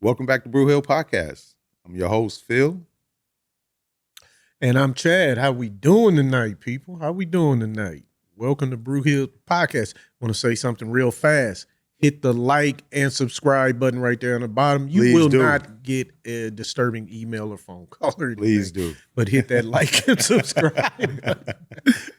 Welcome back to Brew Hill Podcast. I'm your host, Phil. And I'm Chad. How we doing tonight, people? How we doing tonight? Welcome to Brew Hill Podcast. Want to say something real fast. Hit the like and subscribe button right there on the bottom. You will not get a disturbing email or phone call or anything. Please do. But hit that like and subscribe.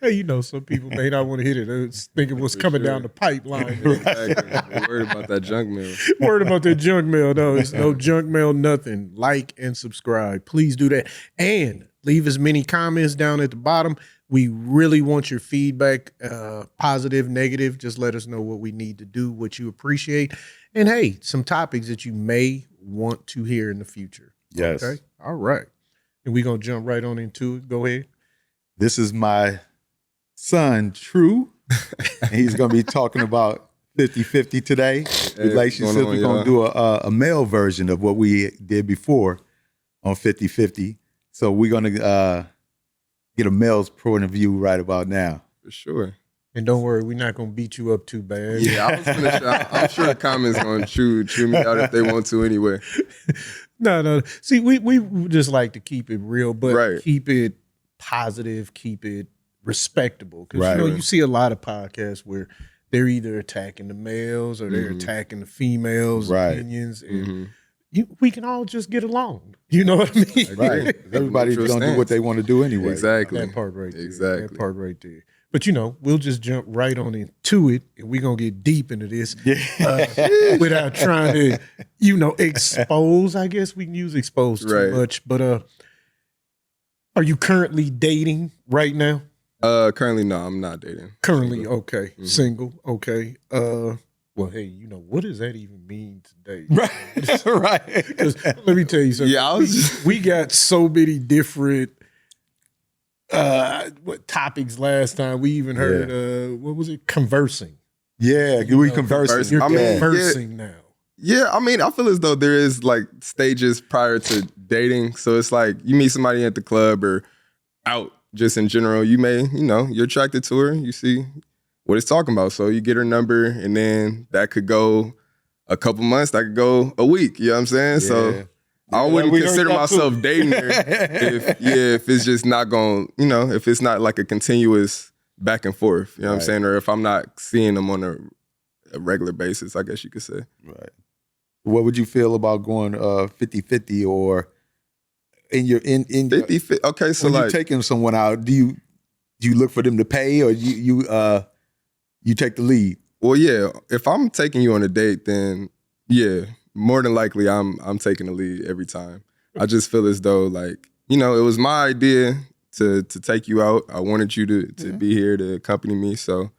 Hey, you know, some people may not want to hit it. It's thinking what's coming down the pipeline. Exactly. We're worried about that junk mail. Worried about that junk mail. No, it's no junk mail, nothing. Like and subscribe. Please do that. And leave as many comments down at the bottom. We really want your feedback, positive, negative. Just let us know what we need to do, what you appreciate. And hey, some topics that you may want to hear in the future. Yes. Okay. All right. And we're going to jump right on into it. Go ahead. This is my son, True. And he's going to be talking about 50-50 today. Relationships. We're going to do a male version of what we did before on 50-50. So we're going to get a male's point of view right about now. For sure. And don't worry, we're not going to beat you up too bad. Yeah, I'm sure the comments going to chew me out if they want to anyway. No. See, we just like to keep it real, but keep it positive, keep it respectable. Because, you see a lot of podcasts where they're either attacking the males or they're attacking the females' opinions. And we can all just get along. You know what I mean? Right. Everybody's going to do what they want to do anyway. Exactly. That part right there. Exactly. That part right there. But, we'll just jump right on into it, and we're going to get deep into this without trying to, expose. I guess we can use expose too much. But are you currently dating right now? Currently, no, I'm not dating. Currently, single. Okay. Single, okay. Well, hey, what does that even mean today? Right. Because let me tell you something. Yeah, we got so many different topics last time. We even heard, what was it? Conversing. Yeah, we conversing. You're conversing now. Yeah, I mean, I feel as though there is like stages prior to dating. So it's like you meet somebody at the club or out just in general. You may, you're attracted to her. You see what it's talking about. So you get her number, and then that could go a couple months, that could go a week. You know what I'm saying? Yeah. So I wouldn't consider myself dating her if it's just not going, if it's not like a continuous back and forth, you know what I'm saying? Or if I'm not seeing them on a regular basis, I guess you could say. Right. What would you feel about going 50-50 or in 50-50? Okay, so when you're taking someone out, do you look for them to pay or you take the lead? Well, yeah. If I'm taking you on a date, then yeah, more than likely I'm taking the lead every time. I just feel as though like, it was my idea to take you out. I wanted you to be here to accompany me. So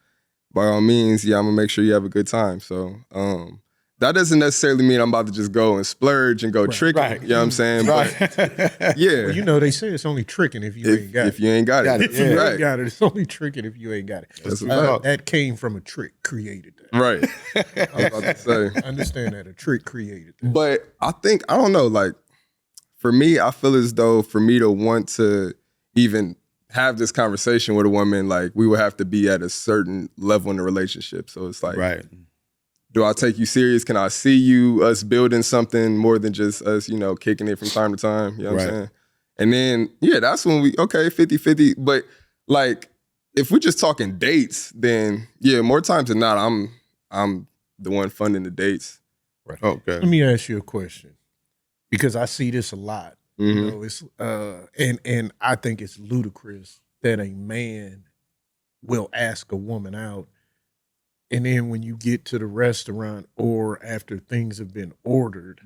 by all means, I'm gonna make sure you have a good time. So that doesn't necessarily mean I'm about to just go and splurge and go tricking. Right. You know what I'm saying? Right. But yeah. Well, they say it's only tricking if you ain't got it. If you ain't got it. If you ain't got it, it's only tricking if you ain't got it. That came from a trick created that. Right. I was about to say. I understand that. A trick created that. But I don't know, like, for me, I feel as though for me to want to even have this conversation with a woman, like, we would have to be at a certain level in the relationship. So it's like, do I take you serious? Can I see us building something more than just us, kicking it from time to time? You know what I'm saying? And then, that's when 50-50. But like, if we're just talking dates, then more times than not, I'm the one funding the dates. Right. Okay. Let me ask you a question, because I see this a lot. It's and I think it's ludicrous that a man will ask a woman out, and then when you get to the restaurant or after things have been ordered,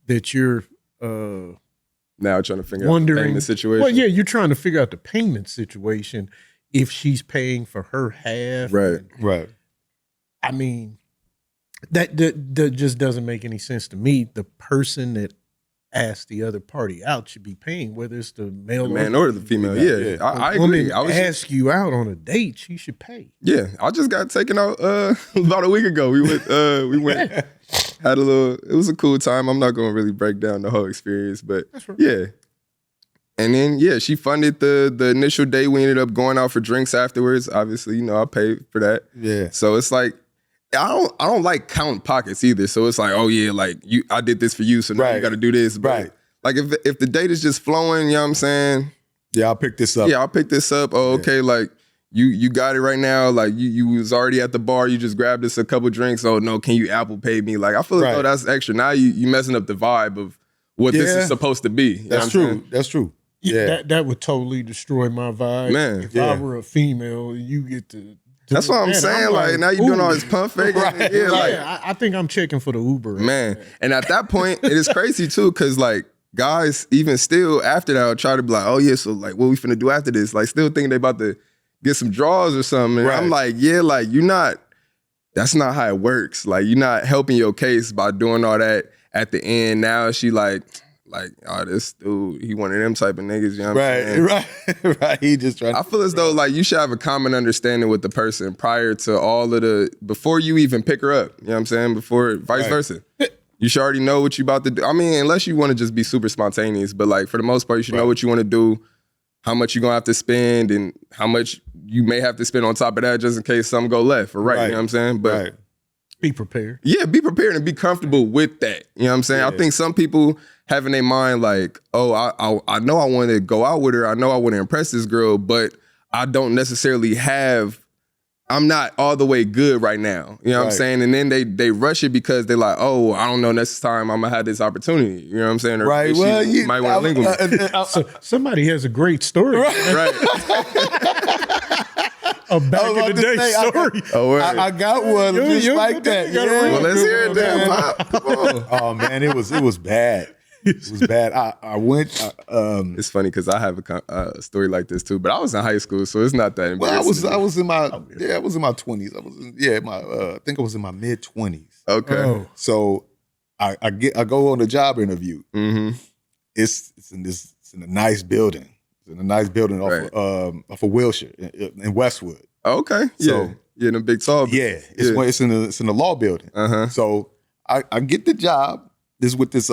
that you're now trying to figure out the payment situation. Well, yeah, you're trying to figure out the payment situation if she's paying for her half. Right. I mean, that just doesn't make any sense to me. The person that asked the other party out should be paying, whether it's the male or the female. Yeah. I agree. I ask you out on a date, she should pay. Yeah, I just got taken out about a week ago. We went, had a little. It was a cool time. I'm not going to really break down the whole experience, but yeah. And then she funded the initial date. We ended up going out for drinks afterwards. Obviously, I paid for that. Yeah. So it's like, I don't like counting pockets either. So it's like, oh yeah, like I did this for you, so now you got to do this. But like if the date is just flowing, you know what I'm saying? Yeah, I'll pick this up. Yeah, I'll pick this up. Oh, okay, like you got it right now. Like you was already at the bar, you just grabbed us a couple drinks. Oh no, can you Apple Pay me? Like I feel like, oh, that's extra. Now you messing up the vibe of what this is supposed to be. That's true. That's true. Yeah, that would totally destroy my vibe. Man, if I were a female, you get to. That's what I'm saying. Like now you're doing all this pump faking. I think I'm checking for the Uber. Man, and at that point, it is crazy too, because like guys, even still after that, will try to be like, oh yeah, so like what we finna do after this? Like still thinking they about to get some draws or something. And I'm like, yeah, like you're not. That's not how it works. Like you're not helping your case by doing all that at the end. Now she like, oh, this dude, he one of them type of niggas, you know what I'm saying? Right. He just trying. I feel as though like you should have a common understanding with the person prior to all of before you even pick her up, you know what I'm saying? Before, vice versa. You should already know what you about to do. I mean, unless you want to just be super spontaneous, but like for the most part, you should know what you want to do, how much you're going to have to spend, and how much you may have to spend on top of that just in case something go left or right, you know what I'm saying? But be prepared. Yeah, be prepared and be comfortable with that. You know what I'm saying? I think some people have in their mind like, oh, I know I want to go out with her. I know I want to impress this girl, but I don't necessarily I'm not all the way good right now. You know what I'm saying? And then they rush it because they're like, oh, I don't know, next time I'm going to have this opportunity. You know what I'm saying? Or Well, you might want to link with me. So somebody has a great story. Right. A back in the day story. I got one just like that. Yeah. Well, let's hear it then, Pop. Come on. Oh man, it was bad. It was bad. I went. It's funny because I have a story like this too, but I was in high school, so it's not that embarrassing. Well, I was in my 20s. I think I was in my mid-20s. Okay. Oh. So I go on a job interview. Mm-hmm. It's in a nice building. It's in a nice building off of Wilshire in Westwood. Okay. So yeah, in a big tall building. Yeah, it's in the law building. Uh-huh. So I get the job. This with this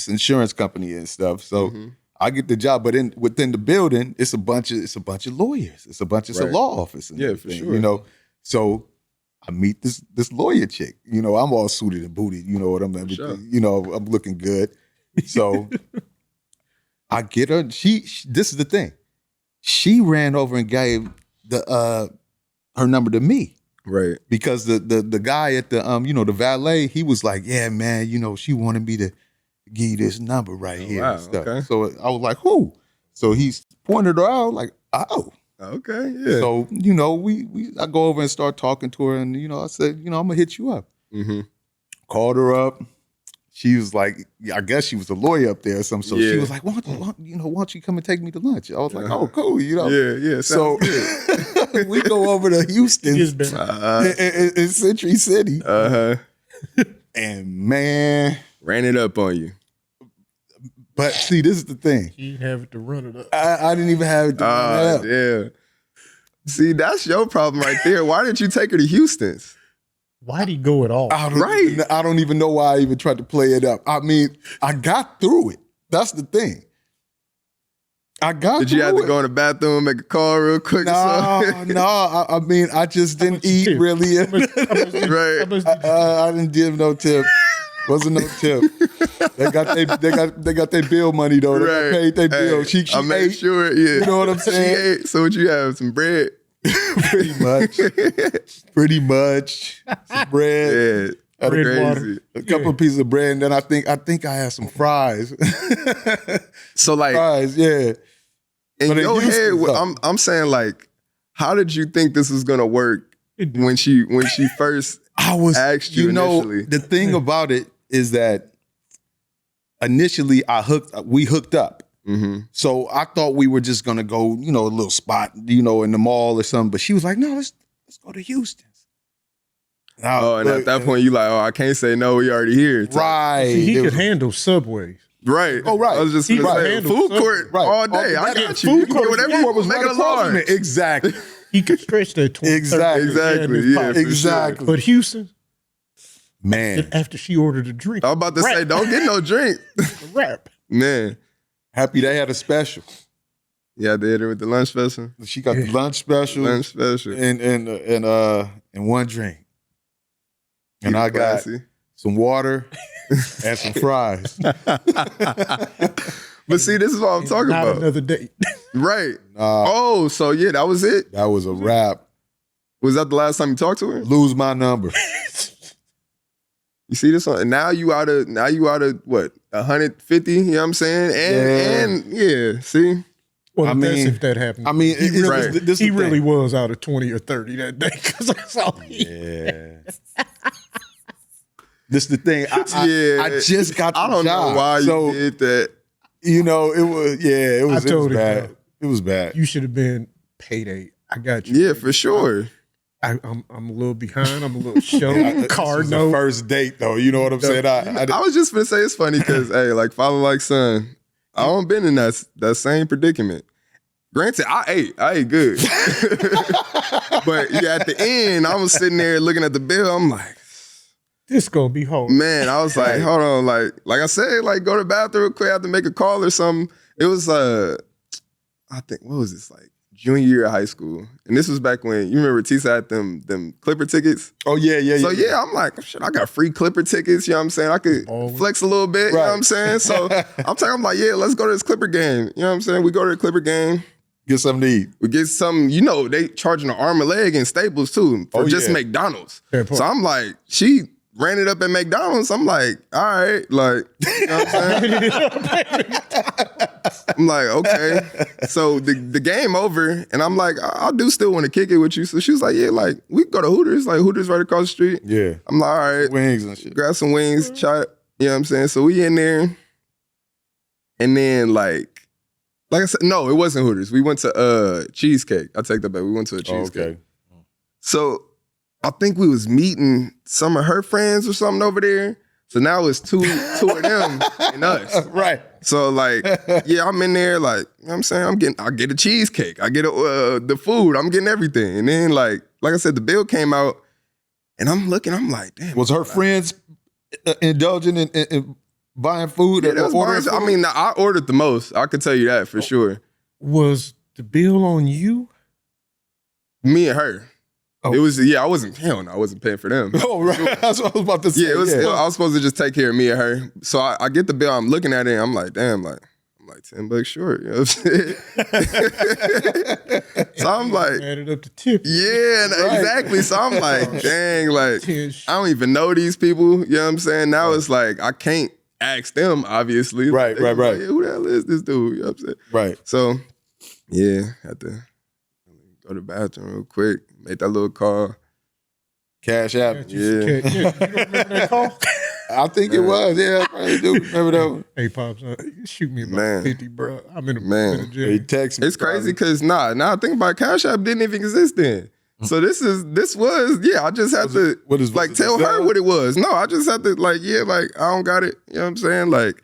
insurance company and stuff. So I get the job, but within the building, it's a bunch of lawyers. It's a law office. And for sure. You know, so I meet this lawyer chick. You know, I'm all suited and booted. You know what I'm. You know, I'm looking good. So I get her. She this is the thing. She ran over and gave her number to me. Right. Because the guy at the the valet, he was like, yeah, man, you know, she wanted me to give you this number right here. Wow, and stuff. okay. So I was like, who? So he pointed her out, like, oh. Okay, yeah. So, you know, I go over and start talking to her, and, you know, I said, you know, I'm gonna hit you up. Mm-hmm. Called her up. She was like, I guess she was a lawyer up there or something. So she was like, why don't you come and take me to lunch? I was like, oh, cool, you know. Yeah. So we go over to Houston in Century City. And man, ran it up on you. But see, this is the thing. You didn't have it to run it up. I didn't even have it to run it up. Yeah. See, that's your problem right there. Why didn't you take her to Houston's? Why'd he go at all? I don't even know why I even tried to play it up. I mean, I got through it. That's the thing. Did you have to go in the bathroom and make a call real quick? No. I mean, I just didn't eat really. Right. I didn't give no tip. Wasn't no tip. They got their bill money though. They paid their bill. She I made ate. Sure. Yeah. You know what I'm saying? She ate. So what you have? Some bread. Pretty much. Some bread. Yeah. Bread water. A couple of pieces of bread, and then I think I had some fries. So like fries, yeah. In your head, I'm saying like, how did you think this was gonna work when she first asked you initially? The thing about it is that initially we hooked up. Mm-hmm. So I thought we were just gonna go, you know, a little spot, you know, in the mall or something. But she was like, no, let's go to Houston's. And at that point, you like, I can't say no. We already here. Right. See, he could handle Subways. Right. Oh, right. I was just gonna say food court all day. I got you. You can get whatever you want. Make it a large. Exactly. He could stretch that 20. Exactly. Exactly. But Houston, man, after she ordered a drink, I was about to say, don't get no drink. Rap. Man. Happy they had a special. Yeah, they hit her with the lunch special. She got the lunch special. Lunch special. And one drink. And I got classy. some water and some fries. But see, this is what I'm talking Not about. another date. Right. Oh, so yeah, that was it. That was a wrap. Was that the last time you talked to her? Lose my number. You see this one? And now you out of what? 150, you know what I'm saying? And yeah, see? Well, I that's mean- if that happened. I mean, it's, Right. this he the really thing. was out of 20 or 30 that day because that's all he Yeah. This the thing. I just got the I don't job. know why so, you did that. you know, it was told him, bad. bro. It was bad. You should have been payday. I got you. Yeah, for sure. I'm a little behind. I'm a little short. This Card was the note. first date though. You know what I'm saying? I was just gonna say it's funny because hey, like father like son, I don't been in that same predicament. Granted, I ate good. But yeah, at the end, I was sitting there looking at the bill. I'm like, This gonna be hard. man, I was like, hold on, like I said, like go to the bathroom real quick, I have to make a call or something. It was I think what was this, like junior year of high school. And this was back when you remember Tisa had them Clipper tickets. Oh yeah. So yeah, I'm like, shit, I got free Clipper tickets, you know what I'm saying? I could Always. flex a little bit, you know what I'm saying? So I'm like, yeah, let's go to this Clipper game. You know what I'm saying? We go to the Clipper game. Get something to eat. We get some, you know, they charging an arm and leg in Staples too for Oh, just yeah. McDonald's. Fair point. So I'm like, she ran it up at McDonald's. I'm like, all right, like, you know what I'm saying? I'm like, okay. So the game over, and I'm like, I do still want to kick it with you. So she was like, yeah, like, we can go to Hooters, like Hooters right across the street. Yeah. I'm like, all right, Wings and shit. grab some wings, chop, you know what I'm saying? So we in there, and then like I said, no, it wasn't Hooters. We went to Cheesecake. I take that back. We went to a Oh, Cheesecake. okay. So I think we was meeting some of her friends or something over there. So now it's two of them and us. Right. So like, yeah, I'm in there like, you know what I'm saying? I get a cheesecake. I get the food. I'm getting everything. And then like I said, the bill came out and I'm looking, I'm like, damn. Was her friends indulging in buying food Yeah, or that was ordering bars. food? I mean, I ordered the most. I could tell you that for sure. Was the bill on you? Me and her. Oh. It was, yeah, I wasn't paying for them. Oh, right. That's what I was about to say. Yeah, it was. I was supposed to just take care of me and her. So I get the bill. I'm looking at it. And I'm like, damn, like I'm like $10 short. You know what I'm saying? So I'm like, Added up to tip. yeah, Right. exactly. So I'm like, dang, like 10 I don't even know these people. You know what I'm saying? Now it's like I can't ask them. Obviously, Right, They right, like, right. yeah, who the hell is this dude? You know what I'm saying? Right. So yeah, had to go to the bathroom real quick. Make that little call. Cash app. Yeah. You don't remember that call? I think it was. Yeah, I probably do remember that one. Hey, Pops, shoot me about Man. 50, bro. I'm in a Man. jail. He text me. It's crazy because now I think about it, Cash App didn't even exist then. So this was I just had to what is- like was it tell her Zelle? what it was. No, I just had to like, yeah, like I don't got it. You know what I'm saying? Like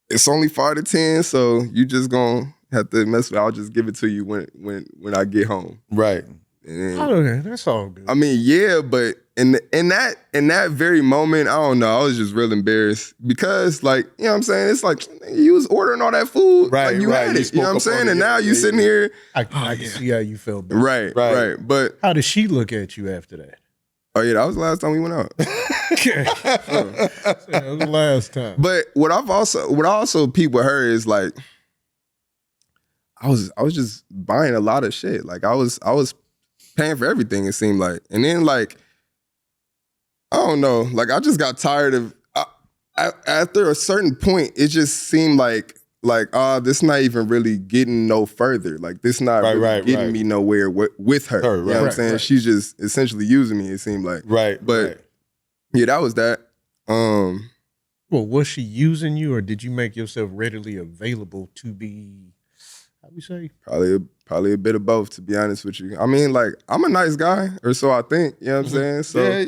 it's only 5 to 10, so you just gonna have to mess with it. I'll just give it to you when I get home. Right. And Oh, okay, that's all good. I mean, yeah, but in that very moment, I don't know, I was just real embarrassed because, like, you know what I'm saying? It's like you was ordering all that food, Right, like you right. had You it. You know what I'm spoke up on saying? it, And now yeah, you yeah, sitting yeah. here, I can see how you felt. Bad. right. But How did she look at you after that? oh yeah, that was the last time we went out. Okay. That was the last time. But what I also peeped with her is like, I was just buying a lot of shit. Like I was paying for everything, it seemed like. And then like, I don't know, like I just got tired of, after a certain point, it just seemed like this not even really getting no further. Like this not really getting me nowhere with her. You know what I'm saying? right. She's just essentially using me, it seemed like. Right. But right. yeah, that was that. Well, was she using you, or did you make yourself readily available to be, how we say? Probably a bit of both, to be honest with you. I mean, like, I'm a nice guy, or so I think. You know what I'm saying? So,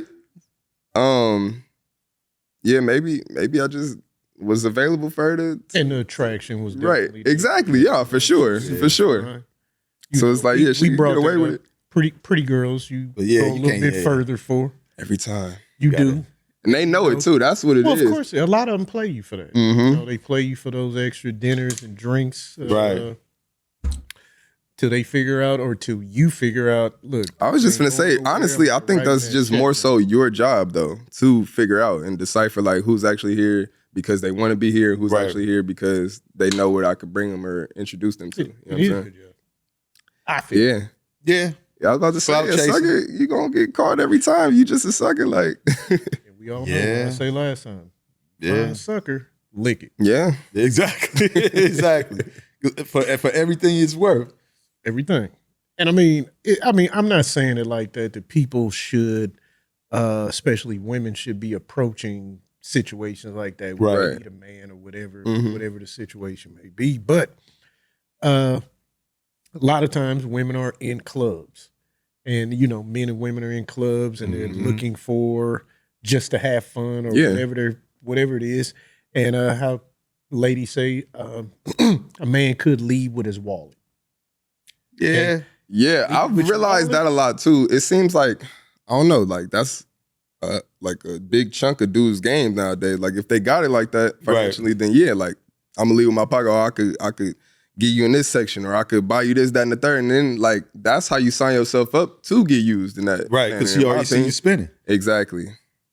yeah, maybe I just was available for her to. And the attraction was Right. definitely there. Exactly. Yeah, for sure. For sure. Right. So it's like, yeah, she we can brought get away that with up. it. Pretty girls, you But yeah, go a you little can't- bit yeah. further for. Every time. You Got do. And they know it too. That's what it is. Well, of course, a lot of them play you for that. Mhm. You know, they play you for those extra dinners and drinks. Right. till they figure out, or till you figure out, look. I was just going to say, honestly, I think that's just more so your job, though, to figure out and decipher, like, who's actually here because they want to be here, who's actually here because they know what I could bring them or introduce them to. You know what I'm saying? I feel. Yeah. Yeah. I was about to say, a sucker, you going to get caught every time. You just a sucker, like. We all know what I say last time. Yeah. Find a sucker, lick it. Yeah. Exactly. Exactly. For everything it's worth. Everything. And I mean, I'm not saying it like that. The people should, especially women, should be approaching situations like that. Where they need a man or whatever, whatever the situation may be. But a lot of times women are in clubs, and men and women are in clubs, and they're looking for just to have fun or whatever it is. And how ladies say, a man could leave with his wallet. Yeah. Yeah, I've realized that a lot too. It seems like, I don't know, like that's like a big chunk of dudes' game nowadays. Like if they got it like that financially, then yeah, like I'm gonna leave with my pocket, or I could get you in this section, or I could buy you this, that, and the third. And then like that's how you sign yourself up to get used in that. Right, because she already see you spinning. Exactly.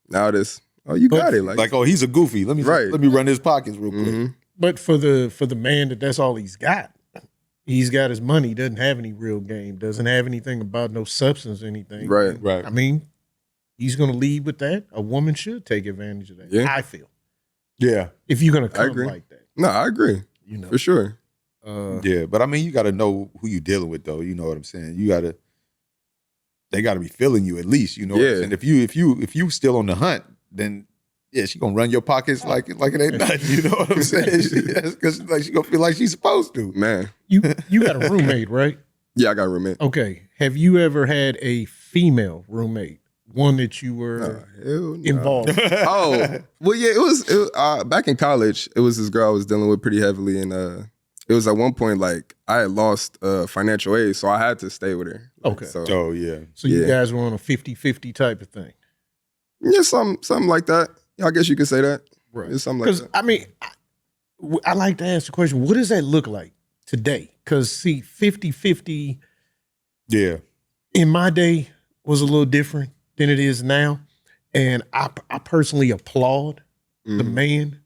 Now this, you got it. Like he's a goofy. Let me run his pockets real quick. But for the man that's all he's got. He's got his money, doesn't have any real game, doesn't have anything about no substance or anything. Right. I mean, he's going to lead with that. A woman should take advantage of that, I feel. Yeah. If you're going to come like that. No, I agree. For sure. Yeah, but I mean, you got to know who you're dealing with, though. You know what I'm saying? They got to be feeling you at least, you know what I'm saying? If you still on the hunt, then she gonna run your pockets like it ain't nothing. You know what I'm saying? Because she gonna feel like she's supposed to. Man, you got a roommate, right? Yeah, I got a roommate. Okay, have you ever had a female roommate, one that you were involved in? Oh, well, yeah, it was back in college. It was this girl I was dealing with pretty heavily, and it was at one point like I had lost financial aid, so I had to stay with her. Okay. So, oh yeah. So you guys were on a 50-50 type of thing. Yeah, something like that. I guess you could say that. Right. It's something like that. I mean, I like to ask the question, what does that look like today? Because, see, 50-50 in my day was a little different than it is now. And I personally applaud the man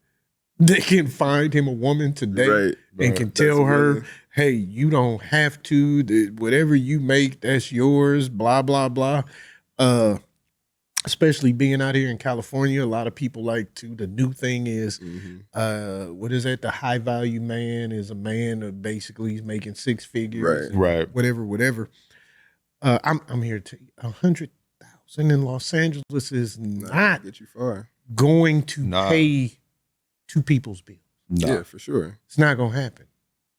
that can find him a woman today and can tell her, hey, you don't have to, whatever you make, that's yours, blah, blah, blah. Especially being out here in California, a lot of people like to. The new thing is, what is that? The high value man is a man that basically is making six figures, right? Whatever. I'm here to 100,000 in Los Angeles is not get you far. Going to pay two people's bills. Yeah, for sure. It's not going to happen,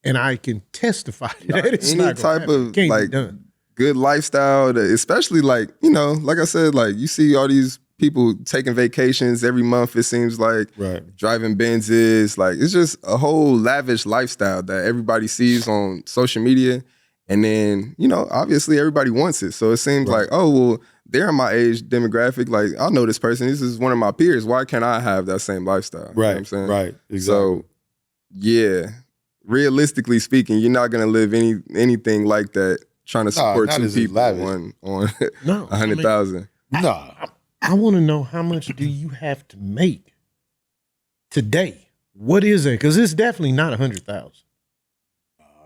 and I can testify to that. It's any not type of Can't like be done. Good lifestyle, especially like, like I said, like you see all these people taking vacations every month, it seems like, driving Benzes, like it's just a whole lavish lifestyle that everybody sees on social media. And then, obviously everybody wants it. So it seems like, oh, well, they're in my age demographic. Like, I know this person. This is one of my peers. Why can't I have that same lifestyle? Right, you know what I'm saying? Right, exactly. So, yeah, realistically speaking, you're not going to live anything like that. Trying to support two people on 100,000. I want to know, how much do you have to make today? What is it? Because it's definitely not 100,000.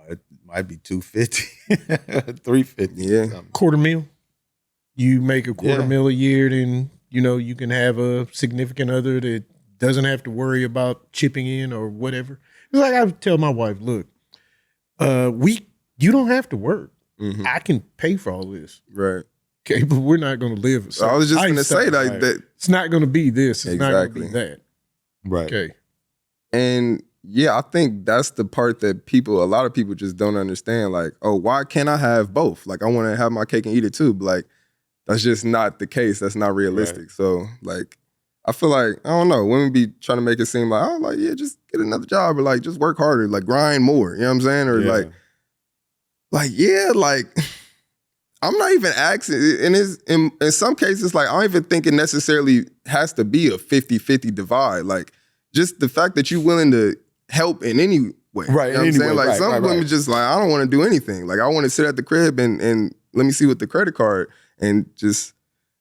It might be 250, 350. Yeah, $250,000. You make $250,000 a year, then you can have a significant other that doesn't have to worry about chipping in or whatever. It's like I tell my wife, look, you don't have to work. I can pay for all this. Right. Okay, but we're not going to live. So I was just going to say that it's not going to be this. It's not going to be that. Right. Okay. And yeah, I think that's the part that a lot of people just don't understand. Like, oh, why can't I have both? Like, I want to have my cake and eat it too. But like, that's just not the case. That's not realistic. Right. So like, I feel like, I don't know, women be trying to make it seem like, oh, like, yeah, just get another job, or like, just work harder, like grind more. You know what I'm saying? Or like, I'm not even asking. And in some cases, like, I don't even think it necessarily has to be a 50-50 divide. Like, just the fact that you're willing to help in any way. Right. You know what I'm Anyway, saying? Like right, some right, women right. just like, I don't want to do anything. Like I want to sit at the crib and let me see with the credit card and just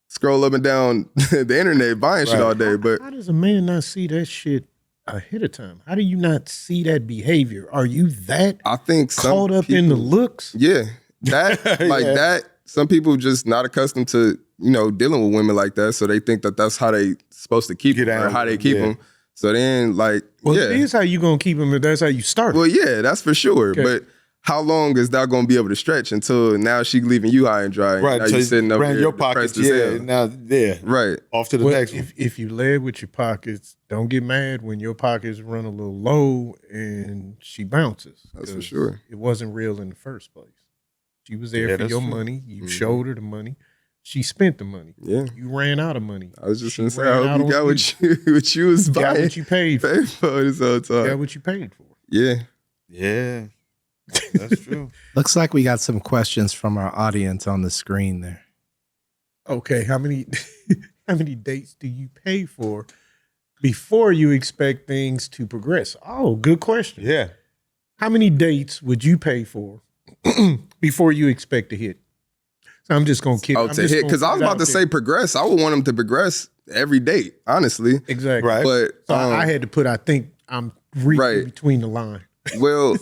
scroll up and down the internet buying shit Right. all day. But How does a man not see that shit ahead of time? How do you not see that behavior? Are you that I think some caught up in the people- looks? Yeah, that like Yeah. that. Some people just not accustomed to dealing with women like that, so they think that that's how they supposed to keep Get them or out how with they them, keep yeah. them. So then, like, Well, yeah, it is how you gonna keep them if that's how you start. well, yeah, that's for sure. Okay. But how long is that going to be able to stretch until now she leaving you high and dry? Right. Now So you sitting up ran here your depressed pockets. as Yeah. hell. Now, yeah. Right. Off to the Well, next one. if you led with your pockets, don't get mad when your pockets run a little low and she bounces. That's for 'cause sure. It wasn't real in the first place. She was there Yeah, for that's your true. money. You Mhm. showed her the money. She spent the money. Yeah. You ran out of money. I was just She going to say, ran I out hope you on got what you was You got buying. what you paid for. paid for this whole You time. got what you paid for. Yeah. Yeah. That's true. Looks like we got some questions from our audience on the screen there. Okay, how many how many dates do you pay for before you expect things to progress? Oh, good question. Yeah. How many dates would you pay for before you expect to hit? So I'm just gonna keep. Oh, to hit. Because I was about to say progress. I would want them to progress every date, honestly. exactly. Right. But So I had to put. I think I'm reading Right. between the line. well,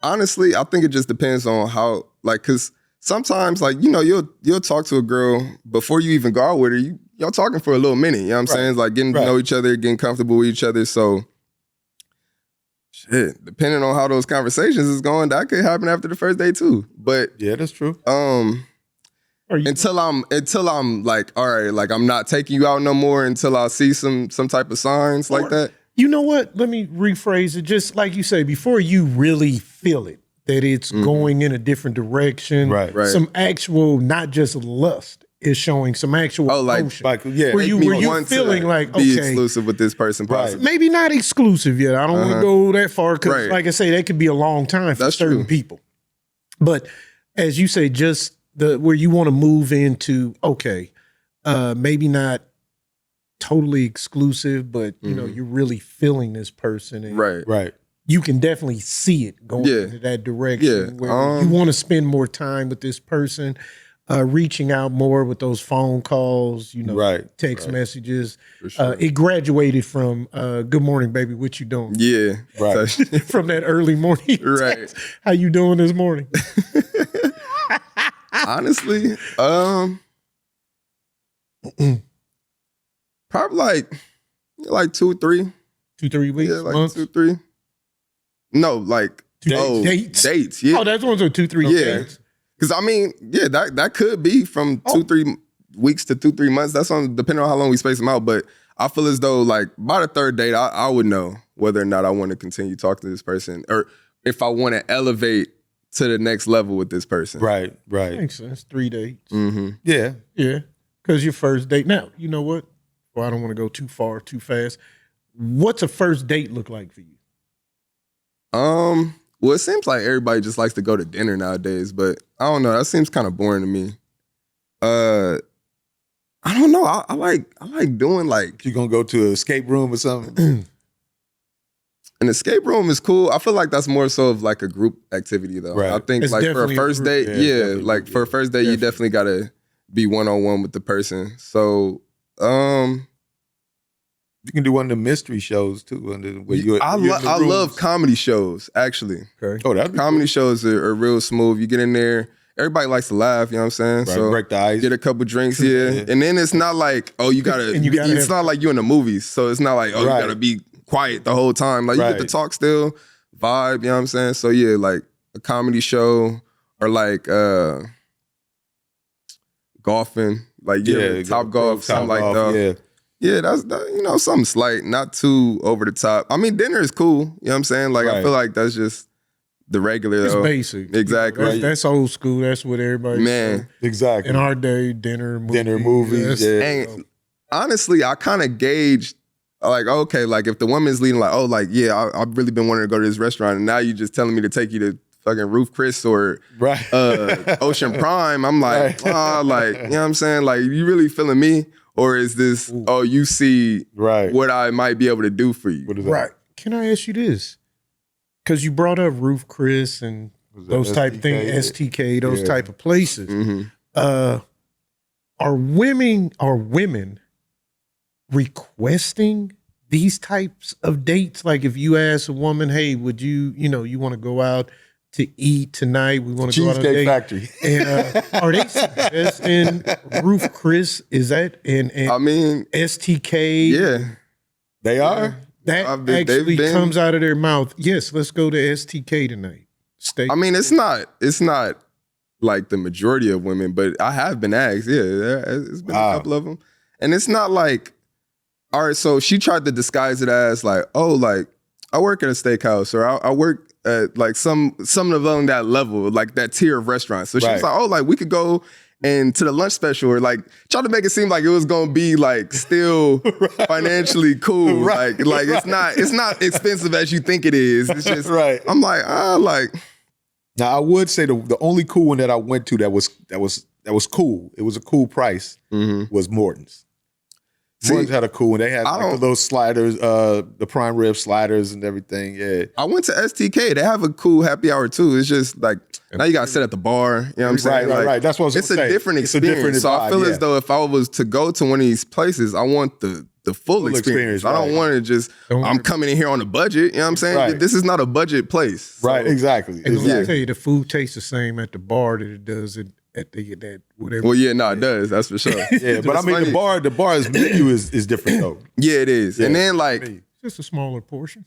honestly, I think it just depends on how, like, because sometimes, like, you'll talk to a girl before you even go out with her. Y'all talking for a little minute. You know what I'm Right. saying? It's like getting to Right. know each other, getting comfortable with each other. So, shit, depending on how those conversations is going, that could happen after the first day too. But Yeah, that's true. Or you, until I'm like, all right, like I'm not taking you out no more until I see some type of signs like that. you know what? Let me rephrase it. Just like you say, before you really feel it, that it's going in a different direction. Right. Right. Some actual, not just lust, is showing some actual Oh, like- emotion. Like, yeah. Where you- Make me were you want to feeling like, be okay, exclusive with this person, Right. possibly. maybe not exclusive yet. I don't want to go that far because, Right. like I say, that could be a long time for That's certain true. people. But as you say, just where you want to move into, okay, maybe not totally exclusive, but you know, you're really feeling this person, and Right. Right. you can definitely see it going Yeah. into that direction. Yeah. Where you want to spend more time with this person, reaching out more with those phone calls, Right. text messages. For sure. It graduated from "Good morning, baby. What you doing?" Yeah. Right. So- From that early morning Right. text. How you doing this morning? honestly, probably like 2 or 3. 2-3 weeks, Yeah, like months. 2 or 3. No, like Dates? dates. Yeah, Oh, that's ones are 2-3 Yeah. days. because I mean, yeah, that could be from 2-3 weeks to 2-3 months. That's on depending on how long we space them out. But I feel as though like by the third date, I would know whether or not I want to continue talking to this person or if I want to elevate to the next level with this person. Right. Right. Makes sense. 3 dates. Mm-hmm. Yeah. Yeah, because your first date. Now, you know what? Well, I don't want to go too far, too fast. What's a first date look like for you? Well, it seems like everybody just likes to go to dinner nowadays, but I don't know. That seems kind of boring to me. I don't know. I like doing like You gonna go to an escape room or something? an escape room is cool. I feel like that's more so of like a group activity though. Right. I think It's like for a definitely a first group- date, yeah, yeah, definitely like group, for a yeah. first date, you definitely gotta be one-on-one with the person. So, You can do one of the mystery shows too. Where I love comedy shows actually. Okay. Oh, that'd be Comedy shows are real smooth. You get in there, everybody likes to laugh. You know what I'm saying? cool. Right, So break the ice. get a couple drinks here, Yeah. and then it's not like you gotta. And you gotta it's have- not like you in the movies, so it's not like Right. you gotta be quiet the whole time. Like you get to Right. talk still, vibe. You know what I'm saying? So yeah, like a comedy show or like golfing, like Top Golf, something like that. Yeah. Yeah, that's something slight, not too over the top. I mean, dinner is cool. You know what I'm saying? Like I Right. feel like that's just the regular. It's though. basic. Exactly. That's old school. That's what everybody. Man. Exactly. In our day, dinner, movies, that's- yeah. And honestly, I kind of gauged like, okay, like if the woman's leading like, oh, like, yeah, I've really been wanting to go to this restaurant and now you just telling me to take you to fucking Roof Chris or Right. Ocean Prime. I'm like, Right. like, you know what I'm saying? Like, you really feeling me? Or is this, oh, you see Right. what I might be able to do for you? What is that? Right. Can I ask you this? because you brought up Roof Chris and those type of things, STK, those type of places. Mm-hmm. Are women requesting these types of dates? Like if you ask a woman, hey, would you want to go out to eat tonight? We want to go out on a date. Factory. And, are they suggesting Roof Chris? Is that and I mean, STK? yeah, They are. That actually comes out of their mouth. Yes, let's go to STK tonight. Steak. I mean, it's not like the majority of women, but I have been asked. Yeah, it's been a couple of them, and it's not like, all right. So she tried to disguise it as like, oh, like I work at a steakhouse, or I work at like some along that level, like that tier of restaurants. So she was like, oh, like we could go and to the lunch special, or like try to make it seem like it was gonna be like still financially cool. Like it's not expensive as you think it is. It's just I'm like, like. Now I would say the only cool one that I went to that was cool. It was a cool price. Was Morton's. Morton's had a cool one. They had like the little sliders, the prime rib sliders and everything. Yeah. I went to STK. They have a cool happy hour too. It's just like now you got to sit at the bar. You know what I'm saying? Right. That's what I was It's a different experience. So I feel as though if I was to go to one of these places, I want the full experience. I don't want to just, I'm coming in here on a budget. You know what I'm saying? Right. This is not a budget place. So. Right, exactly. And let me tell you, the food tastes the same at the bar that it does at that whatever. Well, yeah, no, it does. That's for sure. Yeah, but I mean, the bar's menu is different though. Yeah, it is. Yeah. And then like, just a smaller portion.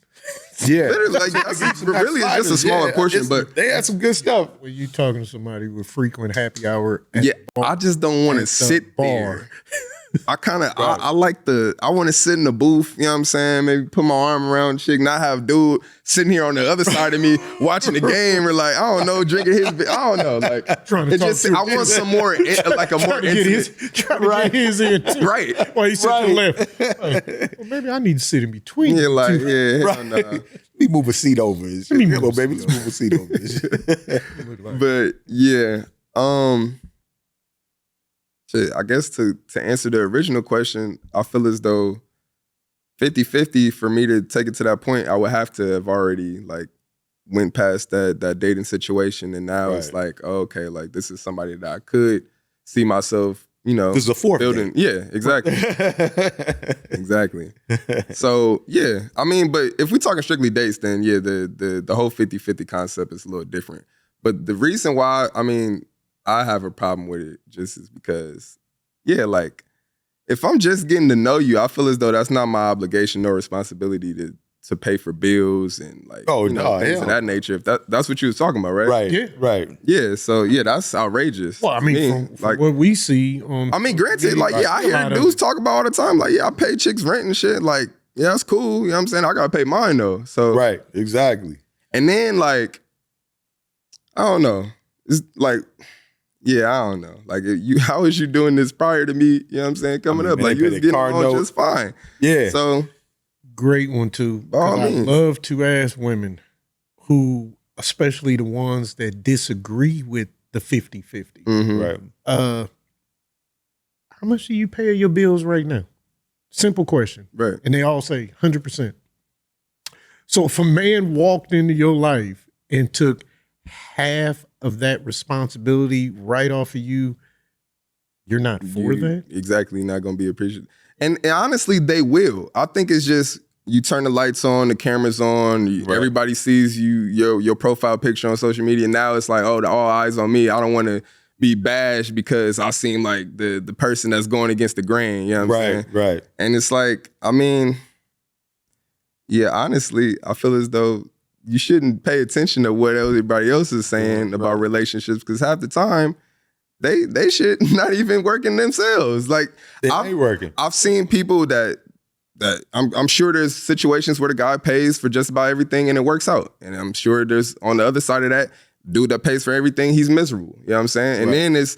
Yeah, like really, it's just a smaller portion. But they had some good stuff. When you talking to somebody with frequent happy hour, I just don't want to sit there. I kind of, I like I want to sit in the booth, you know what I'm saying? Maybe put my arm around chick, not have dude sitting here on the other side of me watching the game or like, I don't know, drinking his, I don't know, like, trying to talk to I want some more, like a more intimate. Trying to get his in too. Right. While he sits to the left. Like, well, maybe I need to sit in between. Yeah, like, hell no. Let me move a seat over. Hello, baby, let's move a seat over. But yeah, I guess to answer the original question, I feel as though 50-50 for me to take it to that point, I would have to have already like went past that dating situation. And now it's like, oh, okay, like this is somebody that I could see myself, you know. This is a fourth building. Yeah, exactly. Exactly. So yeah, I mean, but if we're talking strictly dates, then yeah, the whole 50-50 concept is a little different. But the reason why, I mean, I have a problem with it just is because, yeah, like if I'm just getting to know you, I feel as though that's not my obligation or responsibility to pay for bills and like things of that nature. If that's what you was talking about, right? Right. Yeah. Right. Yeah. So yeah, that's outrageous. Well, I mean, from like what we see on, I mean, granted, like I hear dudes talk about all the time, like I pay chicks rent and shit. Like yeah, that's cool. You know what I'm saying? I gotta pay mine though. So right. Exactly. And then like I don't know. It's like. Yeah, I don't know. Like, how was you doing this prior to me? You know what I'm saying? Coming up, like you was getting on just fine. Yeah. So great one too. I love to ask women who, especially the ones that disagree with the 50-50. Mm-hmm. Right. How much do you pay your bills right now? Simple question. Right. And they all say 100%. So if a man walked into your life and took half of that responsibility right off of you, you're not for that? Exactly, not going to be appreciated. And honestly, they will. I think it's just you turn the lights on, the cameras on, everybody sees your profile picture on social media. Now it's like, oh, all eyes on me. I don't want to be bashed because I seem like the person that's going against the grain. You know what I'm saying? Right. And it's like, I mean, yeah, honestly, I feel as though you shouldn't pay attention to what everybody else is saying about relationships because half the time they should not even working themselves. Like they ain't working. I've seen people that I'm sure there's situations where the guy pays for just about everything and it works out. And I'm sure there's on the other side of that, dude that pays for everything, he's miserable. You know what I'm saying? And then there's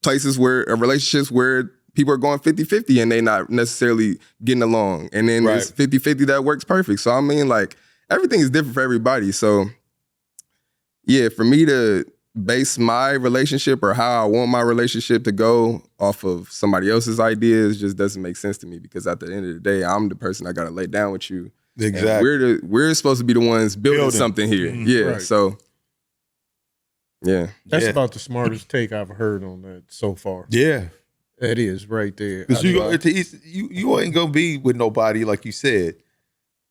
places where relationships where people are going 50-50 and they not necessarily getting along. And then there's 50-50 that works perfect. So I mean like everything is different for everybody. So, yeah, for me to base my relationship or how I want my relationship to go off of somebody else's ideas just doesn't make sense to me because at the end of the day, I'm the person I got to lay down with you. Exactly. And we're supposed to be the ones building something here. Yeah. Right. So yeah. That's about the smartest take I've heard on that so far. Yeah. That is right there. Because you ain't gonna be with nobody, like you said,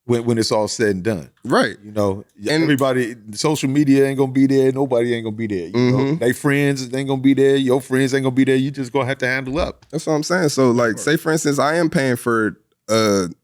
when it's all said and done. Right. You know, and everybody, social media ain't gonna be there. Nobody ain't gonna be there. You know, they friends ain't gonna be there. Your friends ain't gonna be there. You just gonna have to handle up. That's what I'm saying. So, like, say for instance, I am paying for 90%,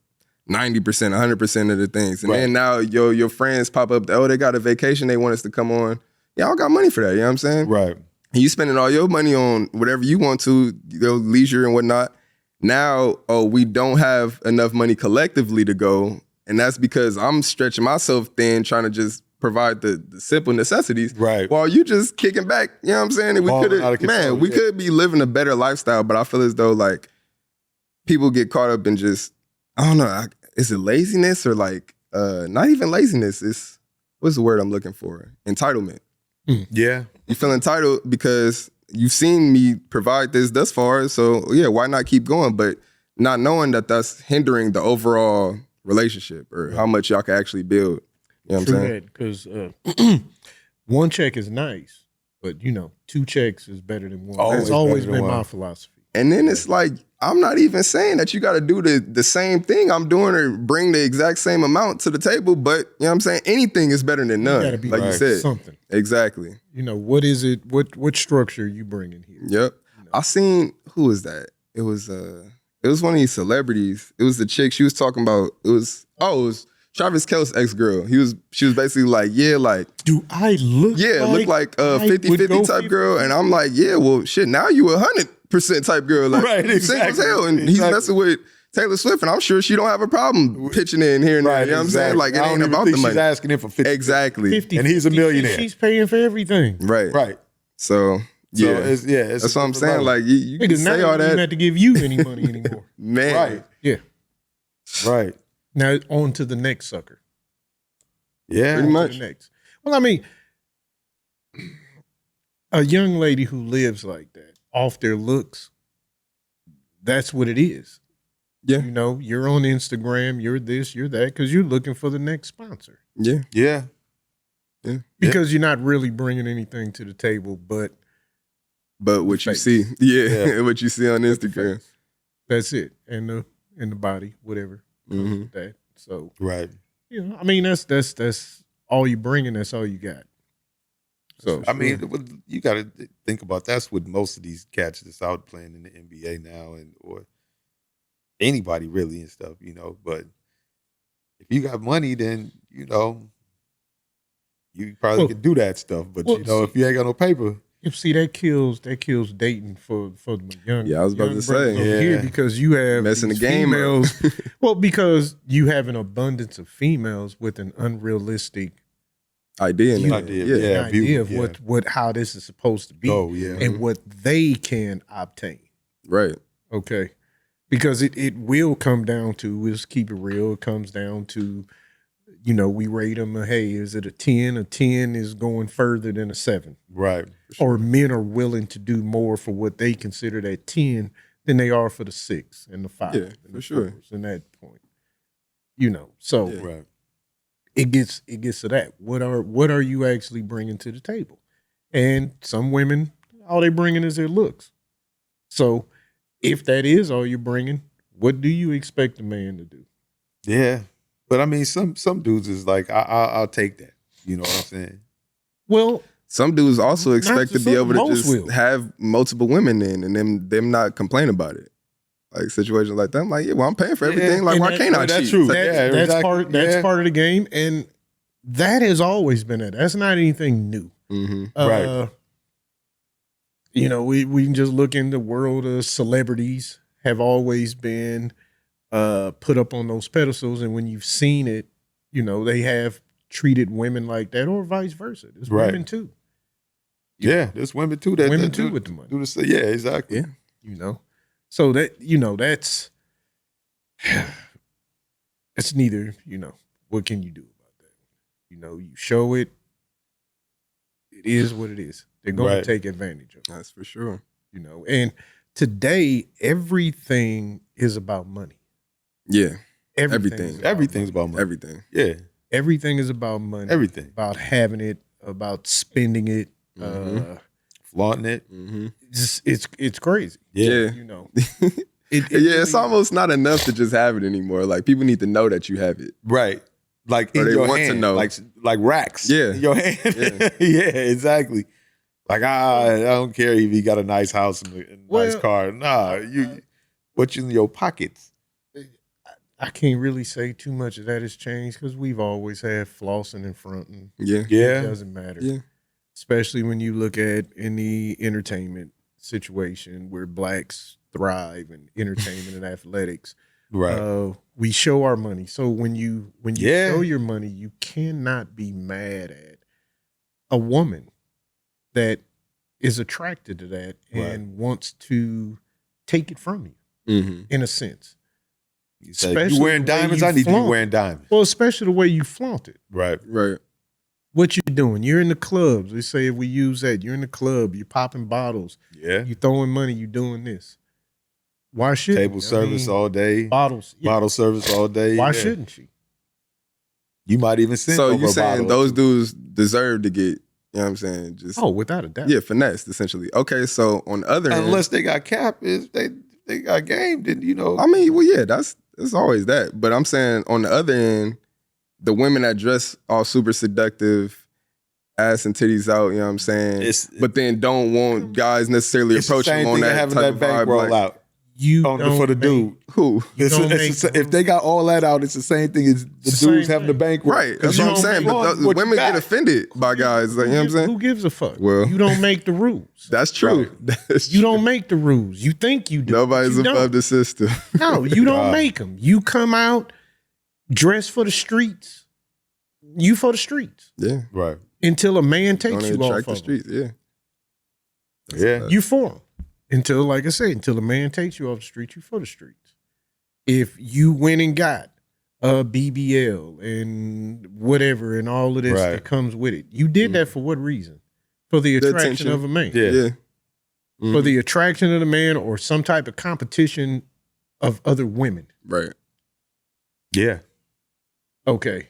100% of the things, and then now your friends pop up. Oh, they got a vacation. They want us to come on. Yeah, I don't got money for that. You know what I'm saying? Right. And you spending all your money on whatever you want to, leisure and whatnot. Now, we don't have enough money collectively to go. And that's because I'm stretching myself thin, trying to just provide the simple necessities. Right. While you just kicking back, you know what I'm saying? And we could be living a better lifestyle, but I feel as though like people get caught up in just, I don't know, is it laziness or like, not even laziness. It's, what's the word I'm looking for? Entitlement. Yeah. You feel entitled because you've seen me provide this thus far. So yeah, why not keep going? But not knowing that that's hindering the overall relationship or how much y'all can actually build. You know what I'm saying? Because one check is nice, but you know, 2 checks is better than one. That's always been my philosophy. And then it's like, I'm not even saying that you got to do the same thing I'm doing or bring the exact same amount to the table, but you know what I'm saying? Anything is better than none. Gotta be like you said. Something. Exactly. You know, what is it? What structure are you bringing here? Yep. You know? I seen, who was that? It was one of these celebrities. It was the chick she was talking about. It was Travis Kelce's ex-girl. She was basically like, yeah, like, do I look look like a 50-50 type girl. And I'm like, yeah, well, shit, now you 100% type girl. Like, right, exactly. Single as hell. And he's messing with Taylor Swift, and I'm sure she don't have a problem pitching in here and there. You know what I'm saying? Like, it ain't about the money. She's asking him for 50. Exactly. 50, and he's a millionaire. She's paying for everything. Right. Right. So, yeah. It's that's what I'm saying. Like, you can say all that. Don't have to give you any money anymore. Man. Right. Yeah. Right. Now, on to the next sucker. Yeah. Pretty much. Next. Well, I mean, a young lady who lives like that, off their looks, that's what it is. Yeah. You know, you're on Instagram, you're this, you're that, because you're looking for the next sponsor. Yeah. Yeah. Because you're not really bringing anything to the table, but what you see. Yeah. What you see on Instagram. That's it. And the body, whatever. That. So, right. You know, I mean, that's all you bringing, that's all you got. So I mean, you got to think about that's what most of these cats that's out playing in the NBA now, or anybody really and stuff, you know. But if you got money, then you know you probably could do that stuff. But you know, if you ain't got no paper, you see that kills dating for the young. Yeah, I was about to say here because you have messing the game females. Well, because you have an abundance of females with an unrealistic idea of what how this is supposed to be and what they can obtain. Right. Okay. Because it will come down to, let's keep it real, it comes down to, you know, we rate them, hey, is it a 10? A 10 is going further than a 7. Right. Or men are willing to do more for what they consider that 10 than they are for the 6 and the 5. Yeah, and for sure. And that point. You know, so right. It gets to that. What are you actually bringing to the table? And some women, all they bringing is their looks. So if that is all you're bringing, what do you expect a man to do? Yeah, but I mean, some dudes is like, I'll take that. You know what I'm saying? Well, some dudes also expect to be able to just have multiple women in, and them not complain about it. Like situations like that, I'm like, yeah, well, I'm paying for everything. Like, why can't I cheat? That's true. That's part of the game, and that has always been it. That's not anything new. Right. You know, we can just look in the world of celebrities have always been put up on those pedestals, and when you've seen it, you know, they have treated women like that, or vice versa. There's women too. Yeah, there's women too. That women too with the money. Yeah, exactly. Yeah, you know. So that, you know, that's neither, you know, what can you do about that? You know, you show it, it is what it is. They're going to take advantage of it. That's for sure. You know, and today everything is about money. Yeah. Everything. Everything's about money. Everything. Yeah. Everything is about money. Everything. About having it, about spending it, Flaunting it. it's crazy. Yeah. You know. It's almost not enough to just have it anymore. Like people need to know that you have it. Right. Like Or in they your want to hand. know. Like racks. Yeah. In your hand. Yeah. Yeah, exactly. Like, I don't care if you got a nice house and a nice car. Nah, what's in your pockets? I can't really say too much of that has changed because we've always had flossing in front. And Yeah. Yeah. It doesn't matter. Yeah. Especially when you look at in the entertainment situation where blacks thrive in entertainment and athletics. Right. We show our money. So when you Yeah. show your money, you cannot be mad at a woman that is attracted to that and wants to take it from you in a sense. You say, you wearing diamonds? I need you wearing diamonds. Well, especially the way you flaunt it. Right. Right. What you doing? You're in the clubs. We say if we use that, you're in the club, you're popping bottles, Yeah. you throwing money, you doing this. Why shouldn't Table service all day. bottles? Yeah. Bottle service all day. Why Yeah. shouldn't she? You might even send So over you a saying bottle. those dudes deserve to get, you know what I'm saying? Just Without a doubt. yeah, finessed essentially. Okay, so on the other end, Unless they got cap, if they got game, then I mean, well, yeah, that's always that. But I'm saying on the other end, the women that dress all super seductive, ass and titties out, you know what I'm saying? But then don't want guys necessarily it's the approach same them on thing that having type that of bank vibe. roll Like, out You for the dude. who? If they got all that out, it's the same thing as the Same dudes having the thing. bank roll. Right, that's you what I'm don't saying. make But the what you women get got. offended by guys, like, you know what I'm saying? Who gives a fuck? Well- you don't make the rules. That's true. That's You true. don't make the rules. You think you do. Nobody's You above don't. the system. No, you don't make them. You come out dressed for the streets. You for the streets Yeah. Right. until a man takes Don't you off attract the of 'em. streets. Yeah. Yeah. You for them until, like I said, until a man takes you off the street. You for the streets. If you went and got a BBL and whatever and all of this Right. that comes with it, you did that for what reason? For the The attraction attention. of a man. Yeah. Yeah. For the attraction of the man or some type of competition of other women. Right. Yeah. Okay.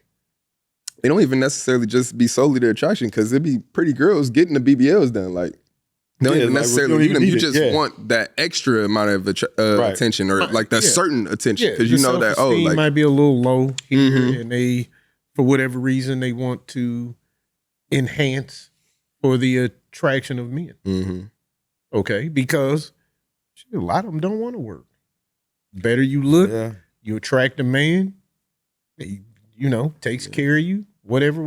They don't even necessarily just be solely the attraction because it'd be pretty girls getting the BBLs done. Like, they don't Yeah, even like, necessarily you don't need even them. You need it, just yeah. want that extra amount of Right. attention or like that Yeah. certain attention Yeah, because you the know that, oh, self-esteem like, might be a little low here, Mhm. and they, for whatever reason, they want to enhance for the attraction of men. mhm. Okay, because shit, a lot of them don't want to work. Better you look, Yeah. you attract a man, he, takes care of you, whatever.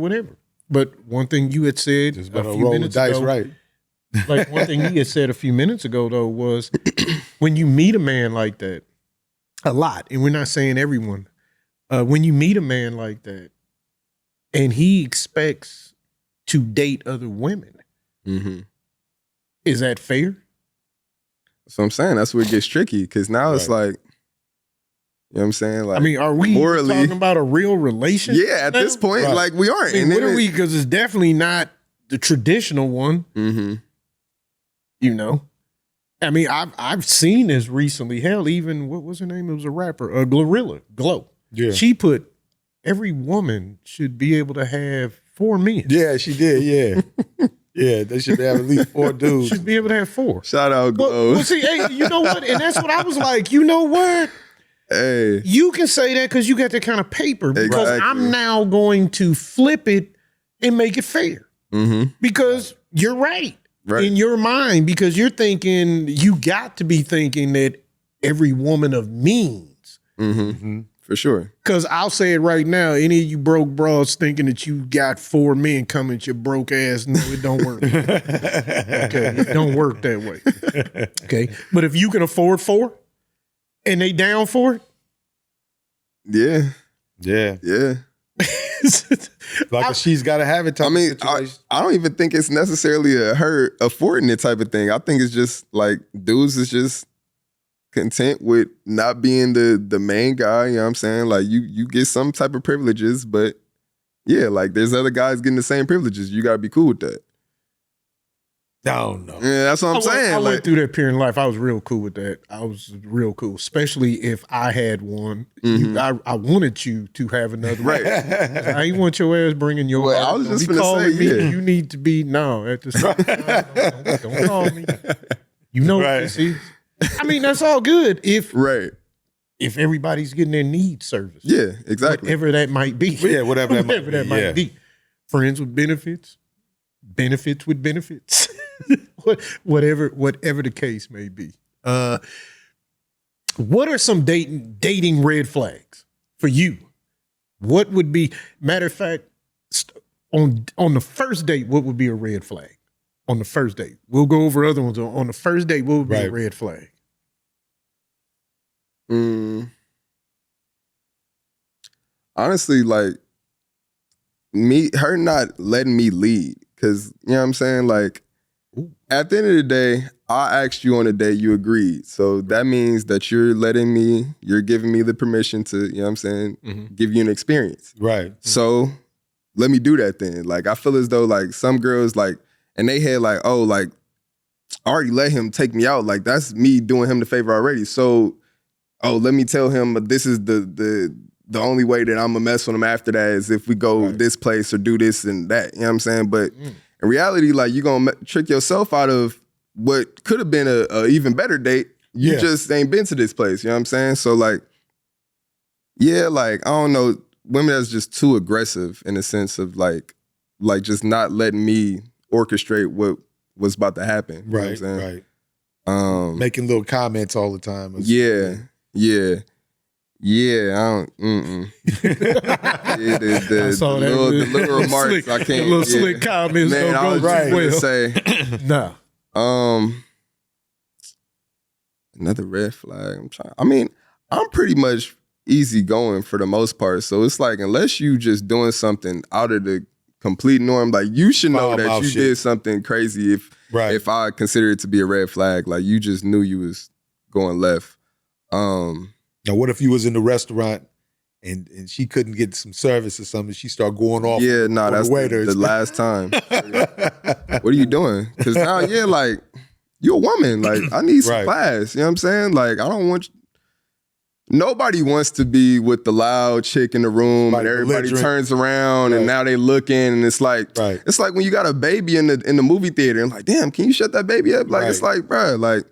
But one thing you had said Just a better few roll the minutes dice ago, right. like one thing he had said a few minutes ago though was when you meet a man like that, a lot, and we're not saying everyone, when you meet a man like that and he expects to date other women, Mm-hmm. is that fair? So I'm saying that's where it gets tricky because now it's Right. like, you know what I'm saying? Like, I mean, are we morally- talking about a real relationship? yeah, at this now? point, Right. like we aren't. I mean, And what then are we? Because it's definitely not the traditional one. Mm-hmm. I mean, I've seen this recently. Hell, even what was her name? It was a rapper, Glorilla Glow. Yeah. She put every woman should be able to have 4 men. Yeah, she did. Yeah. Yeah, they should have at least 4 dudes. Should be able to have 4. Shout out, Well, Glow. see, hey, you know what? And that's what I was like. You know what? Hey, You can say that because you got that kind of paper. Because Exactly. I'm now going to flip it and make it fair. mm-hmm. Because you're right. Right. In your mind, because you're thinking, you got to be thinking that every woman of means. Mm-hmm. For sure. Because I'll say it right now, any of you broke bras thinking that you got 4 men coming at your broke ass, no, it don't work. Okay, it don't work that way. Okay, but if you can afford 4 and they down for it, Yeah. Yeah. Yeah. Like a she's got to have it type I mean, of situation. I don't even think it's necessarily her affording it type of thing. I think it's just like dudes is just content with not being the main guy. You know what I'm saying? Like you get some type of privileges, but yeah, like there's other guys getting the same privileges. You gotta be cool with that. don't know. Yeah, that's what I'm saying. I like, went through that period in life. I was real cool with that. I was real cool, especially if I had one. I wanted you to have another. Right. I ain't want your ass bringing your. Well, I was just gonna calling say, me. yeah. You need to be at this. Don't call me. You know what this is. I mean, that's all good if everybody's getting their needs serviced. Yeah, exactly. Whatever that might be. Yeah, whatever that might be. Friends with benefits. Benefits with benefits. whatever the case may be. What are some dating red flags for you? What would be, matter of fact, on the first date, what would be a red flag? On the first date. We'll go over other ones. On the first date, what would be a red flag? Honestly, like her not letting me lead. Cause you know what I'm saying? Like at the end of the day, I asked you on a date, you agreed. So that means that you're giving me the permission to, you know what I'm saying, give you an experience. Right. So let me do that then. Like I feel as though like some girls like, and they had like, oh, like I already let him take me out. Like that's me doing him the favor already. So, let me tell him this is the only way that I'm gonna mess with him after that is if we go this place or do this and that. You know what I'm saying? But in reality, like you're gonna trick yourself out of what could have been a even better date. You just ain't been to this place. You know what I'm saying? So like, yeah, like I don't know, women that's just too aggressive in the sense of like just not letting me orchestrate what was about to happen. You know what I'm saying? Right. Making little comments all the time. Yeah. I don't. I saw the little remarks. Slick, I can't. The little slick comments. Man, I was just gonna say. Nah. Another red flag. I'm pretty much easy going for the most part. So it's like unless you just doing something out of the complete norm, like you should know that you did something crazy. If I consider it to be a red flag, like you just knew you was going left. Now, what if you was in the restaurant and she couldn't get some service or something? She started going off. Yeah, no, that's the last time. What are you doing? Because now, like you're a woman. Like I need some class. You know what I'm saying? Like I don't want. Nobody wants to be with the loud chick in the room and everybody turns around and now they looking and it's like when you got a baby in the movie theater and like, damn, can you shut that baby up? Like it's like, bro, like.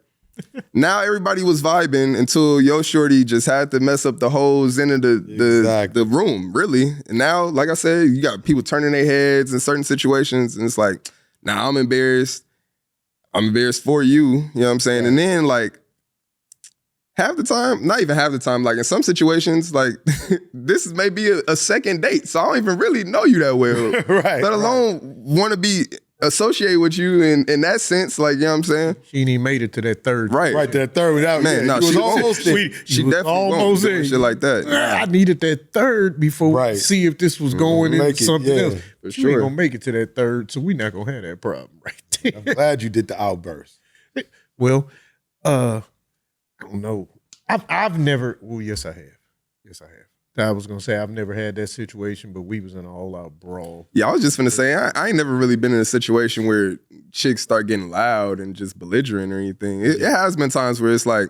Now everybody was vibing until your shorty just had to mess up the whole zen of the room, really. And now, like I said, you got people turning their heads in certain situations, and it's like, nah, I'm embarrassed. I'm embarrassed for you. You know what I'm saying? And then like half the time, not even half the time, like in some situations, like this is maybe a second date, so I don't even really know you that well. Let alone want to be associate with you in that sense, like, you know what I'm saying? She ain't even made it to that third. Right to that third without. Man, no, she was almost there. She definitely almost there. Shit like that. I needed that third before see if this was going into something else. For she ain't gonna make it to that third, so we not gonna have that problem right there. I'm glad you did the outburst. Well, I don't know. I've never. Well, yes, I have. I was gonna say I've never had that situation, but we was in an all-out brawl. Yeah, I was just gonna say I ain't never really been in a situation where chicks start getting loud and just belligerent or anything. It has been times where it's like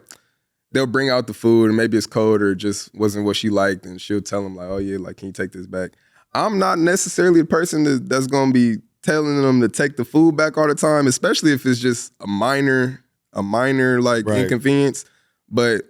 they'll bring out the food and maybe it's cold or just wasn't what she liked, and she'll tell them like, "Oh yeah, like can you take this back?" I'm not necessarily the person that's gonna be telling them to take the food back all the time, especially if it's just a minor like inconvenience. But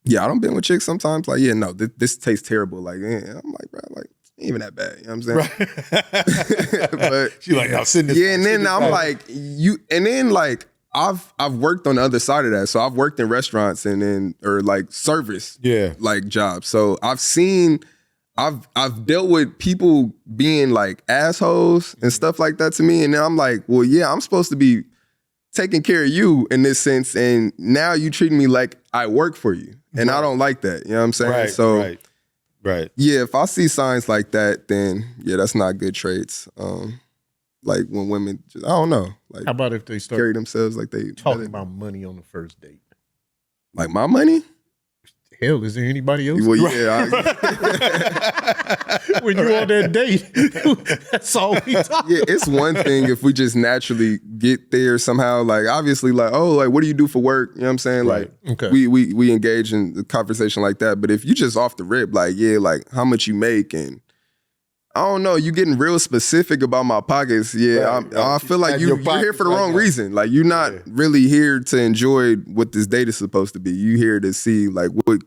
yeah, I don't been with chicks sometimes. Like, yeah, no, this tastes terrible. Like, I'm like, bro, like, ain't even that bad. You know what I'm saying? But she like, now sitting this. Yeah, and then I'm like, and then like I've worked on the other side of that. So I've worked in restaurants or like service, like jobs. So I've dealt with people being like assholes and stuff like that to me, and then I'm like, well, yeah, I'm supposed to be taking care of you in this sense, and now you treating me like I work for you. And I don't like that. You know what I'm saying? Right. Yeah, if I see signs like that, then yeah, that's not good traits. Like when women just, I don't know. Like how about if they start carry themselves like they talking about money on the first date? Like my money? Hell, is there anybody else? Well, yeah. When you on that date, that's all we talk. Yeah, it's one thing if we just naturally get there somehow. Like, obviously, like, oh, like, what do you do for work? You know what I'm saying? Right. Like, Okay. we engage in the conversation like that. But if you just off the rip, like, yeah, like, how much you make and I don't know, you getting real specific about my pockets. Yeah, Right. I feel like you're here for the wrong that. reason. Like, you're not really here to enjoy what this date is supposed to be. You here to see, like, what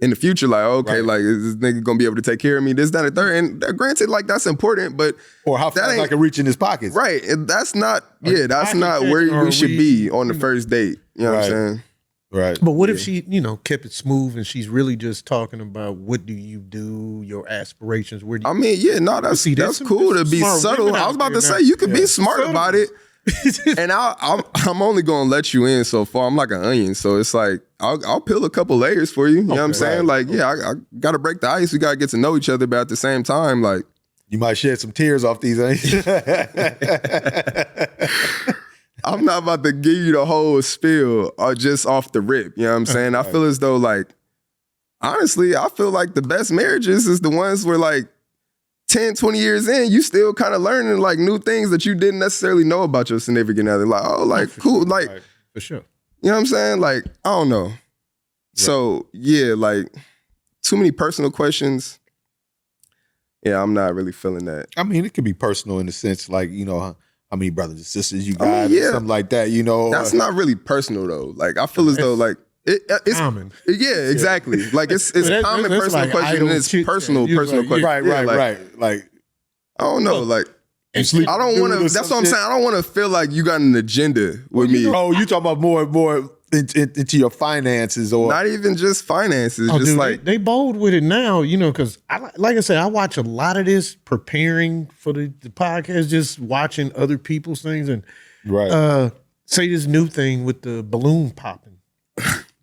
in the future, like, okay, Right. like, is this nigga gonna be able to take care of me? This, that, and third. And granted, like, that's important, but Or how fast I can reach in his pockets. right. And that's not, that's pocket not check, where or we should be on the first date. You know what I'm Right. saying? Right. But what if she, kept it smooth and she's really just talking about what do you do, your aspirations, where do you I mean, yeah, no, that's See, there's cool some to be smart subtle. women I out was about there to now. say you could be Yeah. smart Subtle. about it. And I'm only gonna let you in so far. I'm like an onion, so it's like I'll peel a couple layers for you. You know what I'm saying? Right. Like, yeah, I gotta break the ice. We gotta get to know each other, but at the same time, like, You might shed some tears off these. I'm not about to give you the whole spiel or just off the rip. You know what I'm saying? I feel as though, like, honestly, I feel like the best marriages is the ones where, like, 10, 20 years in, you still kind of learning, like, new things that you didn't necessarily know about your significant other. Like, oh, like, cool. Like, for sure. you know what I'm saying? Like, I don't know. So, yeah, like, too many personal questions. Yeah, I'm not really feeling that. I mean, it could be personal in the sense, like, how many brothers and sisters you got, I mean, yeah. or something like that, That's not really personal, though. Like, I feel as though, like, it's common. Yeah, exactly. Like, it's common that's personal like question idle and it's chit-chat. personal You're question. like, Right, Yeah, right, like, right. Like, I don't know. Like, you sleep I don't with want dude to. or That's some what I'm shit? saying. I don't want to feel like you got an agenda with me. Oh, you talking about more into your finances or Not even just finances. Oh, just dude, like they bold with it now, because like I said, I watch a lot of this preparing for the podcast, just watching other people's things and right. say this new thing with the balloon popping,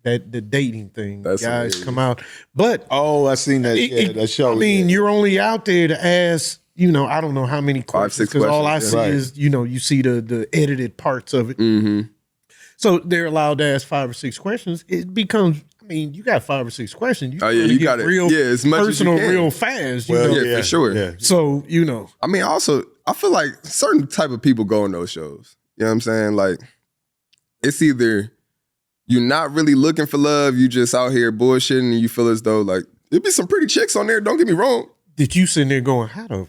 that the dating thing. That's Guys hilarious. come out, but Oh, I seen that. That show. I mean, you're only out there to ask. I don't know how many questions 5-6 because all I see questions, yeah. is you see the edited parts of it. mm-hmm. So they're allowed to ask 5 or 6 questions. It becomes, you got 5 or 6 questions. Oh, yeah, trying to you get got it. real Yeah, as much as you personal, can. real fast. You Well, know? Yeah, for sure. Yeah. So I mean, also, I feel like certain type of people go on those shows. You know what I'm saying? Like, it's either you're not really looking for love, you just out here bullshitting, and you feel as though, like, there'd be some pretty chicks on there, don't get me wrong. Did you sitting there going, how the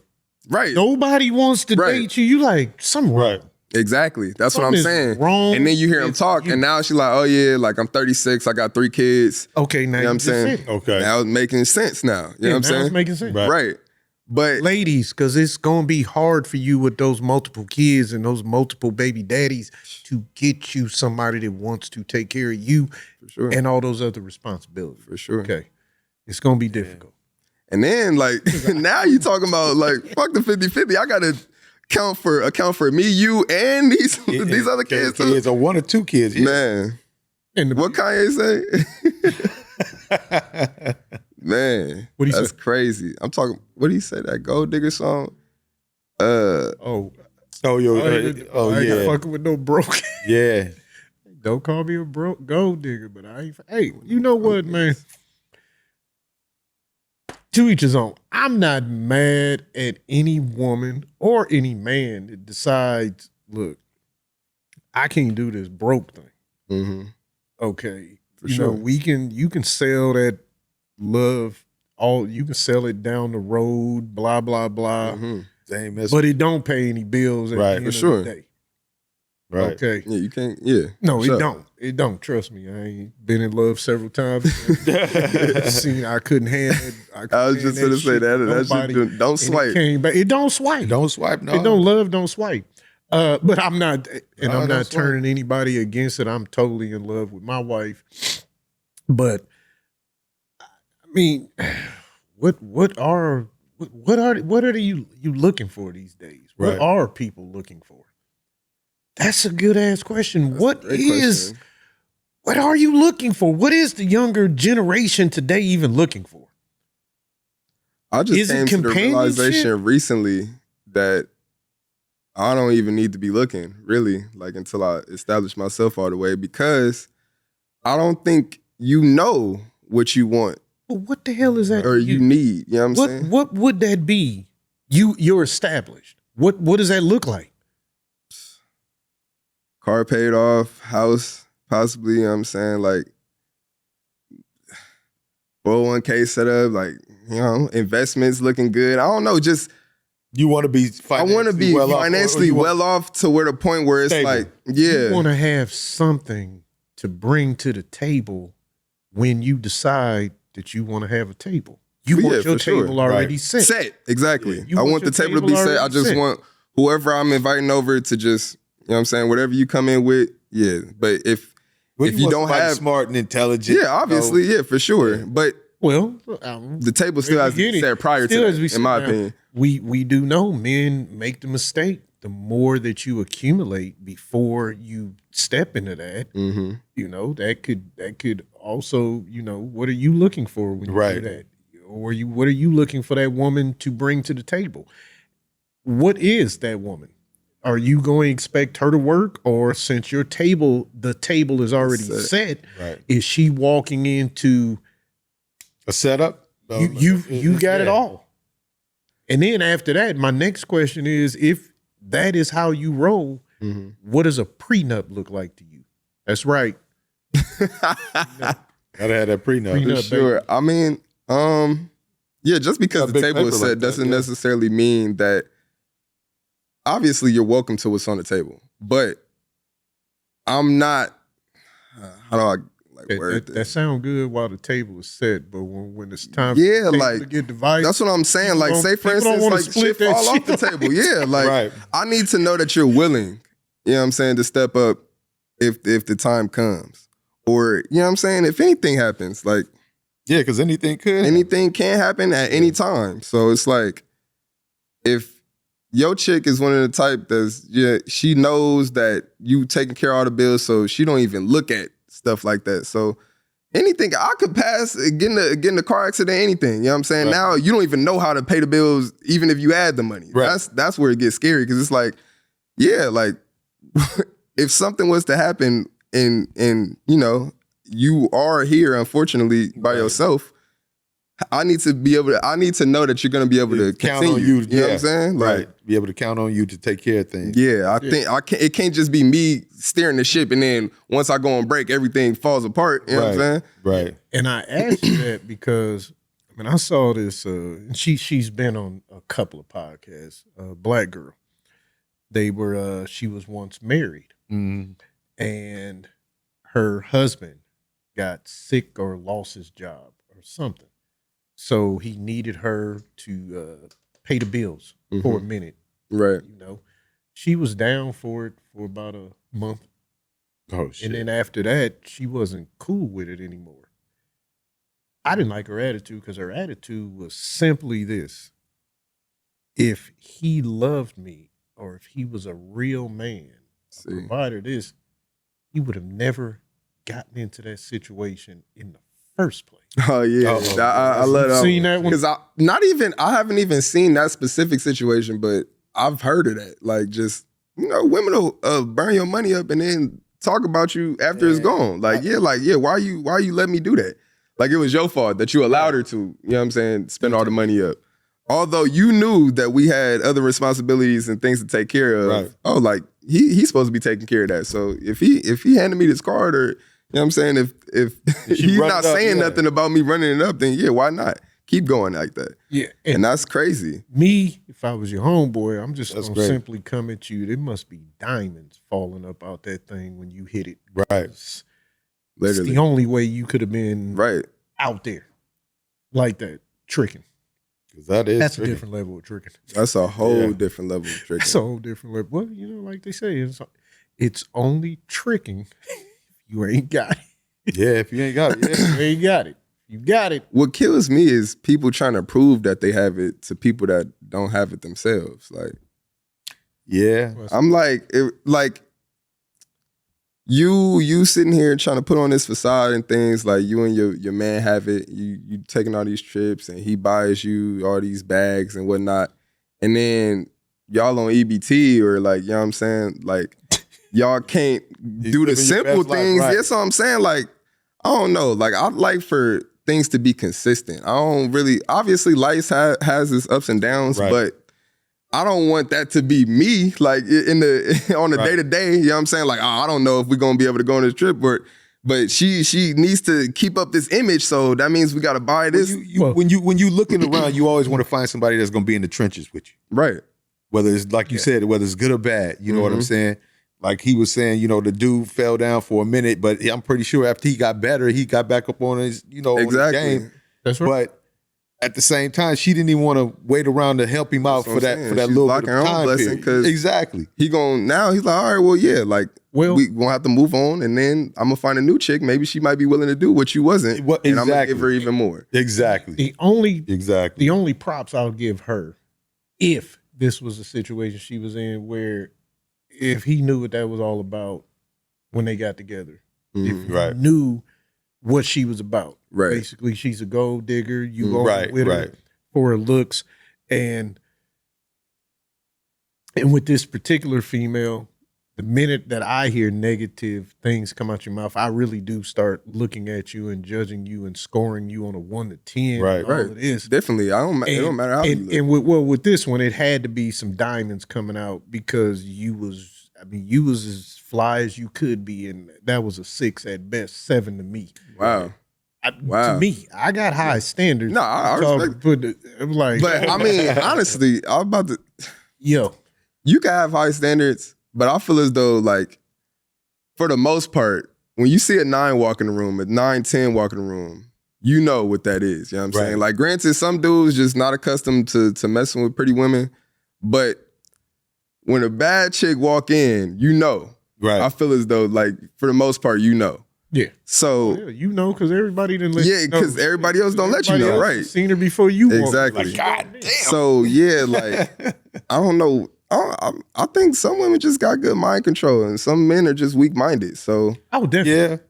Right. nobody wants to Right. date you? You like something wrong. Right. Exactly. That's what I'm Something's saying. wrong And then you hear him with talk, you. and now she's like, oh, yeah, like, I'm 36, I got 3 kids. Okay, now You know what I'm just saying? said it. Okay. Now it's making sense now. You know what I'm Yeah, now it's saying? making sense. Right. Right. But Ladies, because it's going to be hard for you with those multiple kids and those multiple baby daddies to get you somebody that wants to take care of you for sure. and all those other responsibilities. For sure. Okay. It's going to be difficult. And then, like, now you talking about, like, fuck the 50-50. I got to account for me, you, and these other kids. too. Kids or 1 or 2 kids. Yeah. Man, And what Kanye say? Man, What'd he that's say? crazy. I'm talking, what did he say, that Gold Digger song? Oh, Oh, I ain't yeah. fucking with no broke. Yeah. Don't call me a broke gold digger, but I ain't. Hey, you know what, man? To each his own. I'm not mad at any woman or any man that decides, look, I can't do this broke thing. Mm-hmm. Okay, For you sure. know, you can sell that love. You can sell it down the road. Blah blah blah. Mm-hmm. Damn, that's But it don't pay any bills at Right, the end for of sure. the day. right. Okay. Yeah, you can't, yeah. No, Sure. it don't. It don't. Trust me. I ain't been in love several times. Seen I couldn't hand it. I was just going to say that shit, don't swipe. It don't swipe. Don't swipe, no. It don't love, don't swipe. But I'm not, and No, I'm not don't swipe. turning anybody against it. I'm totally in love with my wife. But I mean, what are you looking for these days? Right. What are people looking for? That's a good ass question. What Great is? question. What are you looking for? What is the younger generation today even looking for? I just Is it came to the companionship? realization recently that I don't even need to be looking, really, like, until I establish myself all the way, because I don't think you know what you want. But what the hell is that? Or you need. You know what I'm saying? What would that be? You're established. What does that look like? Car paid off, house, possibly, you know what I'm saying? Like 401k set up, like, you know, investments looking good. I don't know, just You want to be financially well off to where the point where it's stable. like, yeah. You want to have something to bring to the table when you decide that you want to have a table. You want your table already set. Set, exactly. Yeah, I want the table to be set. I just want whoever I'm inviting over to just, you know what I'm saying, whatever you come in with, yeah. But if you don't have smart and intelligent, yeah, obviously, yeah, for sure. Yeah. But the table still has to be set prior to that, in my opinion. We do know men make the mistake. The more that you accumulate before you step into that, you know, that could also, you know, what are you looking for when you do that? Or what are you looking for that woman to bring to the table? What is that woman? Are you going to expect her to work, or since the table is already set, is she walking into a setup? You got it all. And then after that, my next question is, if that is how you roll, what does a prenup look like to you? That's right. Gotta have that prenup. For sure. Baby. I mean, yeah, just because the table is set doesn't necessarily mean that. Obviously, you're welcome to what's on the table, but I'm not. How do I word this? That sound good while the table is set, but when it's time, for the table to get divided, that's what I'm saying. Like, say for instance, like shit fall off the table. Yeah, like I need to know that you're willing. You know what I'm saying, to step up if the time comes, or you know what I'm saying, if anything happens, like because anything can happen at any time. So it's like if your chick is one of the type that's, she knows that you taking care of all the bills, so she don't even look at stuff like that. So anything, I could pass getting a car accident, anything. You know what I'm saying? Now you don't even know how to pay the bills, even if you add the money. That's where it gets scary, because it's like, like if something was to happen and you know, you are here, unfortunately, by yourself, I need to know that you're going to be able to count on you. You know what I'm saying? Like, be able to count on you to take care of things. Yeah, it can't just be me steering the ship, and then once I go on break, everything falls apart. You know what I'm saying? Right. And I asked you that because I saw this. And she's been on a couple of podcasts. Black girl. She was once married, and her husband got sick or lost his job or something. So he needed her to pay the bills for a minute. Right. You know, she was down for it for about a month. Oh, shit. And then after that, she wasn't cool with it anymore. I didn't like her attitude, because her attitude was simply this: if he loved me, or if he was a real man, a provider, he would have never gotten into that situation in the first place. Oh yeah, I love that. Seen that one? Because I haven't even seen that specific situation, but I've heard of that. Like, just, you know, women will burn your money up and then talk about you after it's gone. Like, why you let me do that? Like, it was your fault that you allowed her to, you know what I'm saying, spend all the money up. Although you knew that we had other responsibilities and things to take care of. Right. Oh, like he's supposed to be taking care of that. So if he handed me this card, or, you know what I'm saying, if he's not saying nothing about me running it up, then why not? Keep going like that. Yeah. And that's crazy. Me, if I was your homeboy, I'm just going to simply come at you. There must be diamonds falling up out that thing when you hit it. Right. It's the only way you could have been out there like that, tricking. Because that's a different level of tricking. That's a whole different level of tricking. That's a whole different level. Well, you know, like they say, it's only tricking if you ain't got it. Yeah, if you ain't got it. Yeah. You ain't got it. You got it. What kills me is people trying to prove that they have it to people that don't have it themselves. Like, I'm like, you sitting here trying to put on this facade and things, like you and your man have it. You taking all these trips and he buys you all these bags and whatnot, and then y'all on EBT, or like, you know what I'm saying, like y'all can't do the simple things. That's what I'm saying. Like, I don't know. Like, I'd like for things to be consistent. I don't really, obviously life has its ups and downs, but I don't want that to be me, like on the day to day. You know what I'm saying? Like, I don't know if we're gonna be able to go on this trip, but she needs to keep up this image. So that means we got to buy this. When you looking around, you always want to find somebody that's gonna be in the trenches with you, right? Whether it's like you said, whether it's good or bad. You know what I'm saying? Like he was saying, the dude fell down for a minute, but I'm pretty sure after he got better, he got back up on his, on his game. That's right. But at the same time, she didn't even want to wait around to help him out for that little bit of time period. Exactly. He's like, all right, well, yeah, like we gonna have to move on, and then I'm gonna find a new chick. Maybe she might be willing to do what you wasn't, and I'm gonna give her even more. Exactly. The only props I would give her, if this was a situation she was in, where if he knew what that was all about when they got together, if he knew what she was about. Right. Basically, she's a gold digger. You go with her for her looks. And with this particular female, the minute that I hear negative things come out your mouth, I really do start looking at you and judging you and scoring you on a 1 to 10. Right. All it is. Definitely. It don't matter how you look. And with this one, it had to be some diamonds coming out because you was as fly as you could be, and that was a 6 at best, 7 to me. Wow. To me, I got high standards. No, I respect. But I mean, honestly, I'm about to. Yo, you can have high standards, but I feel as though, like, for the most part, when you see a 9 walk in the room, a 9, 10 walk in the room, you know what that is. You know what I'm saying? Like, granted, some dudes just not accustomed to messing with pretty women, but when a bad chick walk in, you know. Right. I feel as though, like, for the most part, you know. Yeah. So because everybody didn't let you know. because everybody else don't let you know, right? Seen her before you exactly. Like, God damn. So like I don't know. I think some women just got good mind control, and some men are just weak minded. So definitely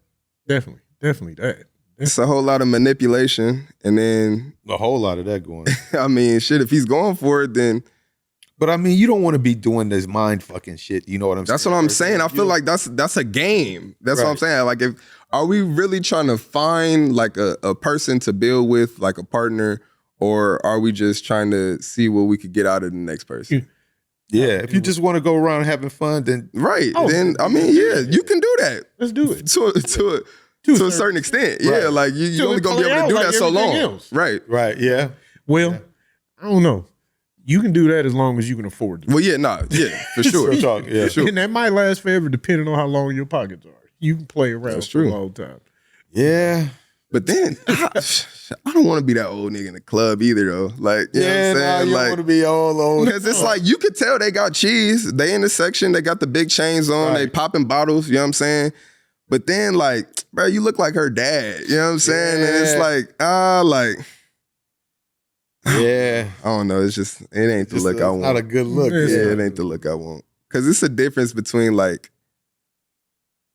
that. It's a whole lot of manipulation, and then a whole lot of that going on. I mean, shit. If he's going for it, then. But I mean, you don't want to be doing this mind fucking shit. You know what I'm saying? That's what I'm saying. I feel like that's a game. That's what I'm saying. Like, are we really trying to find like a person to build with, like a partner, or are we just trying to see what we could get out of the next person? Yeah. If you just want to go around having fun, then then I mean, you can do that. Let's do it to a certain extent. Yeah, like you only gonna be able to do that so long. Else. Right. Yeah. Well, I don't know. You can do that as long as you can afford it. Well, for sure. For sure. And that might last forever depending on how long your pockets are. You can play around for a long time. Yeah. But then, I don't want to be that old nigga in the club either, though. Like, you know what I'm saying? You want to be all old. Because it's like, you could tell they got cheese. They in the section, they got the big chains on, they popping bottles, you know what I'm saying? But then, like, bro, you look like her dad, you know what I'm saying? And it's like, yeah. I don't know. It's just, it ain't the look I want. Not a good look. Yeah, it ain't the look I want. Because it's a difference between, like,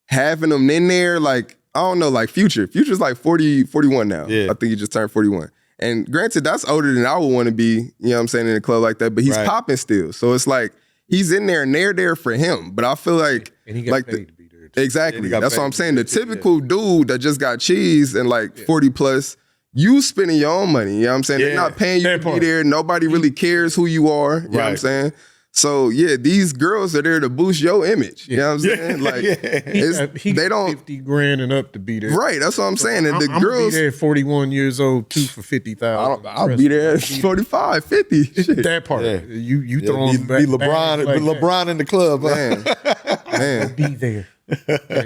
having them in there, like, I don't know, like Future. Future's like 40, 41 now. Yeah. I think he just turned 41. And granted, that's older than I would want to be, you know what I'm saying, in a club like that, but he's popping still. So it's like, he's in there and they're there for him. But I feel like... And he got paid to be there. Exactly. That's what I'm saying. The typical dude that just got cheese and like 40 plus... You spending your own money, you know what I'm saying? They're not paying you to be there. Nobody really cares who you are, you know what I'm saying? So, yeah, these girls are there to boost your image, you know what I'm saying? Like, they don't... 50 grand and up to be there. Right, that's what I'm saying. And the girls... I'm be there at 41 years old, 2 for 50,000. I'll be there at 45, 50. Shit. That part. Yeah. You throw them back. Be LeBron in the club. Man. Be there.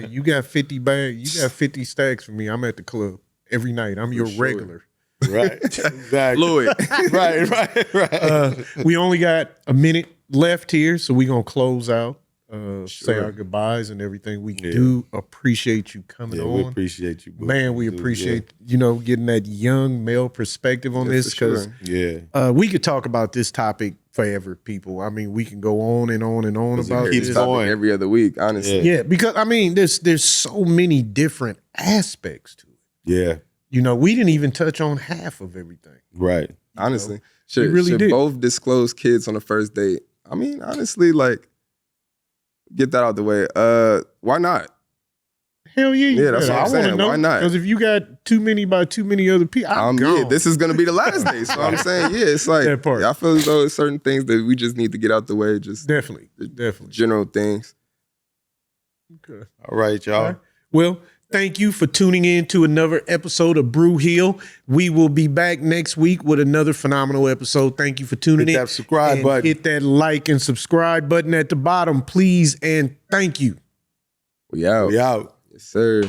You got 50 bags. You got 50 stacks for me. I'm at the club. Every night, I'm your regular. Right. Exactly. Louis. Right. We only got a minute left here, so we're going to close out, say our goodbyes and everything. We do appreciate you coming on. We appreciate you. Man, we appreciate, getting that young male perspective on this because we could talk about this topic forever, people. I mean, we can go on and on and on about it. Keeps going every other week, honestly. Yeah, because, I mean, there's so many different aspects to it. Yeah. We didn't even touch on half of everything. Right. Honestly. Should both disclose kids on the first date? I mean, honestly, like, get that out the way. Why not? Hell yeah, you Yeah, that's better. what I'm I want to saying. know. Why not? Because if you got too many by too many other people, I'm gone. Yeah, this is gonna be the last day. So I'm saying, yeah, it's like That part. I feel as though it's certain things that we just need to get out the way, just Definitely. general things. Okay. All right, y'all. All right. Well, thank you for tuning in to another episode of Brew Hill. We will be back next week with another phenomenal episode. Thank you for tuning Hit in. that subscribe And button. Hit that like and subscribe button at the bottom, please, and thank you. We out. We out. Yes, sir.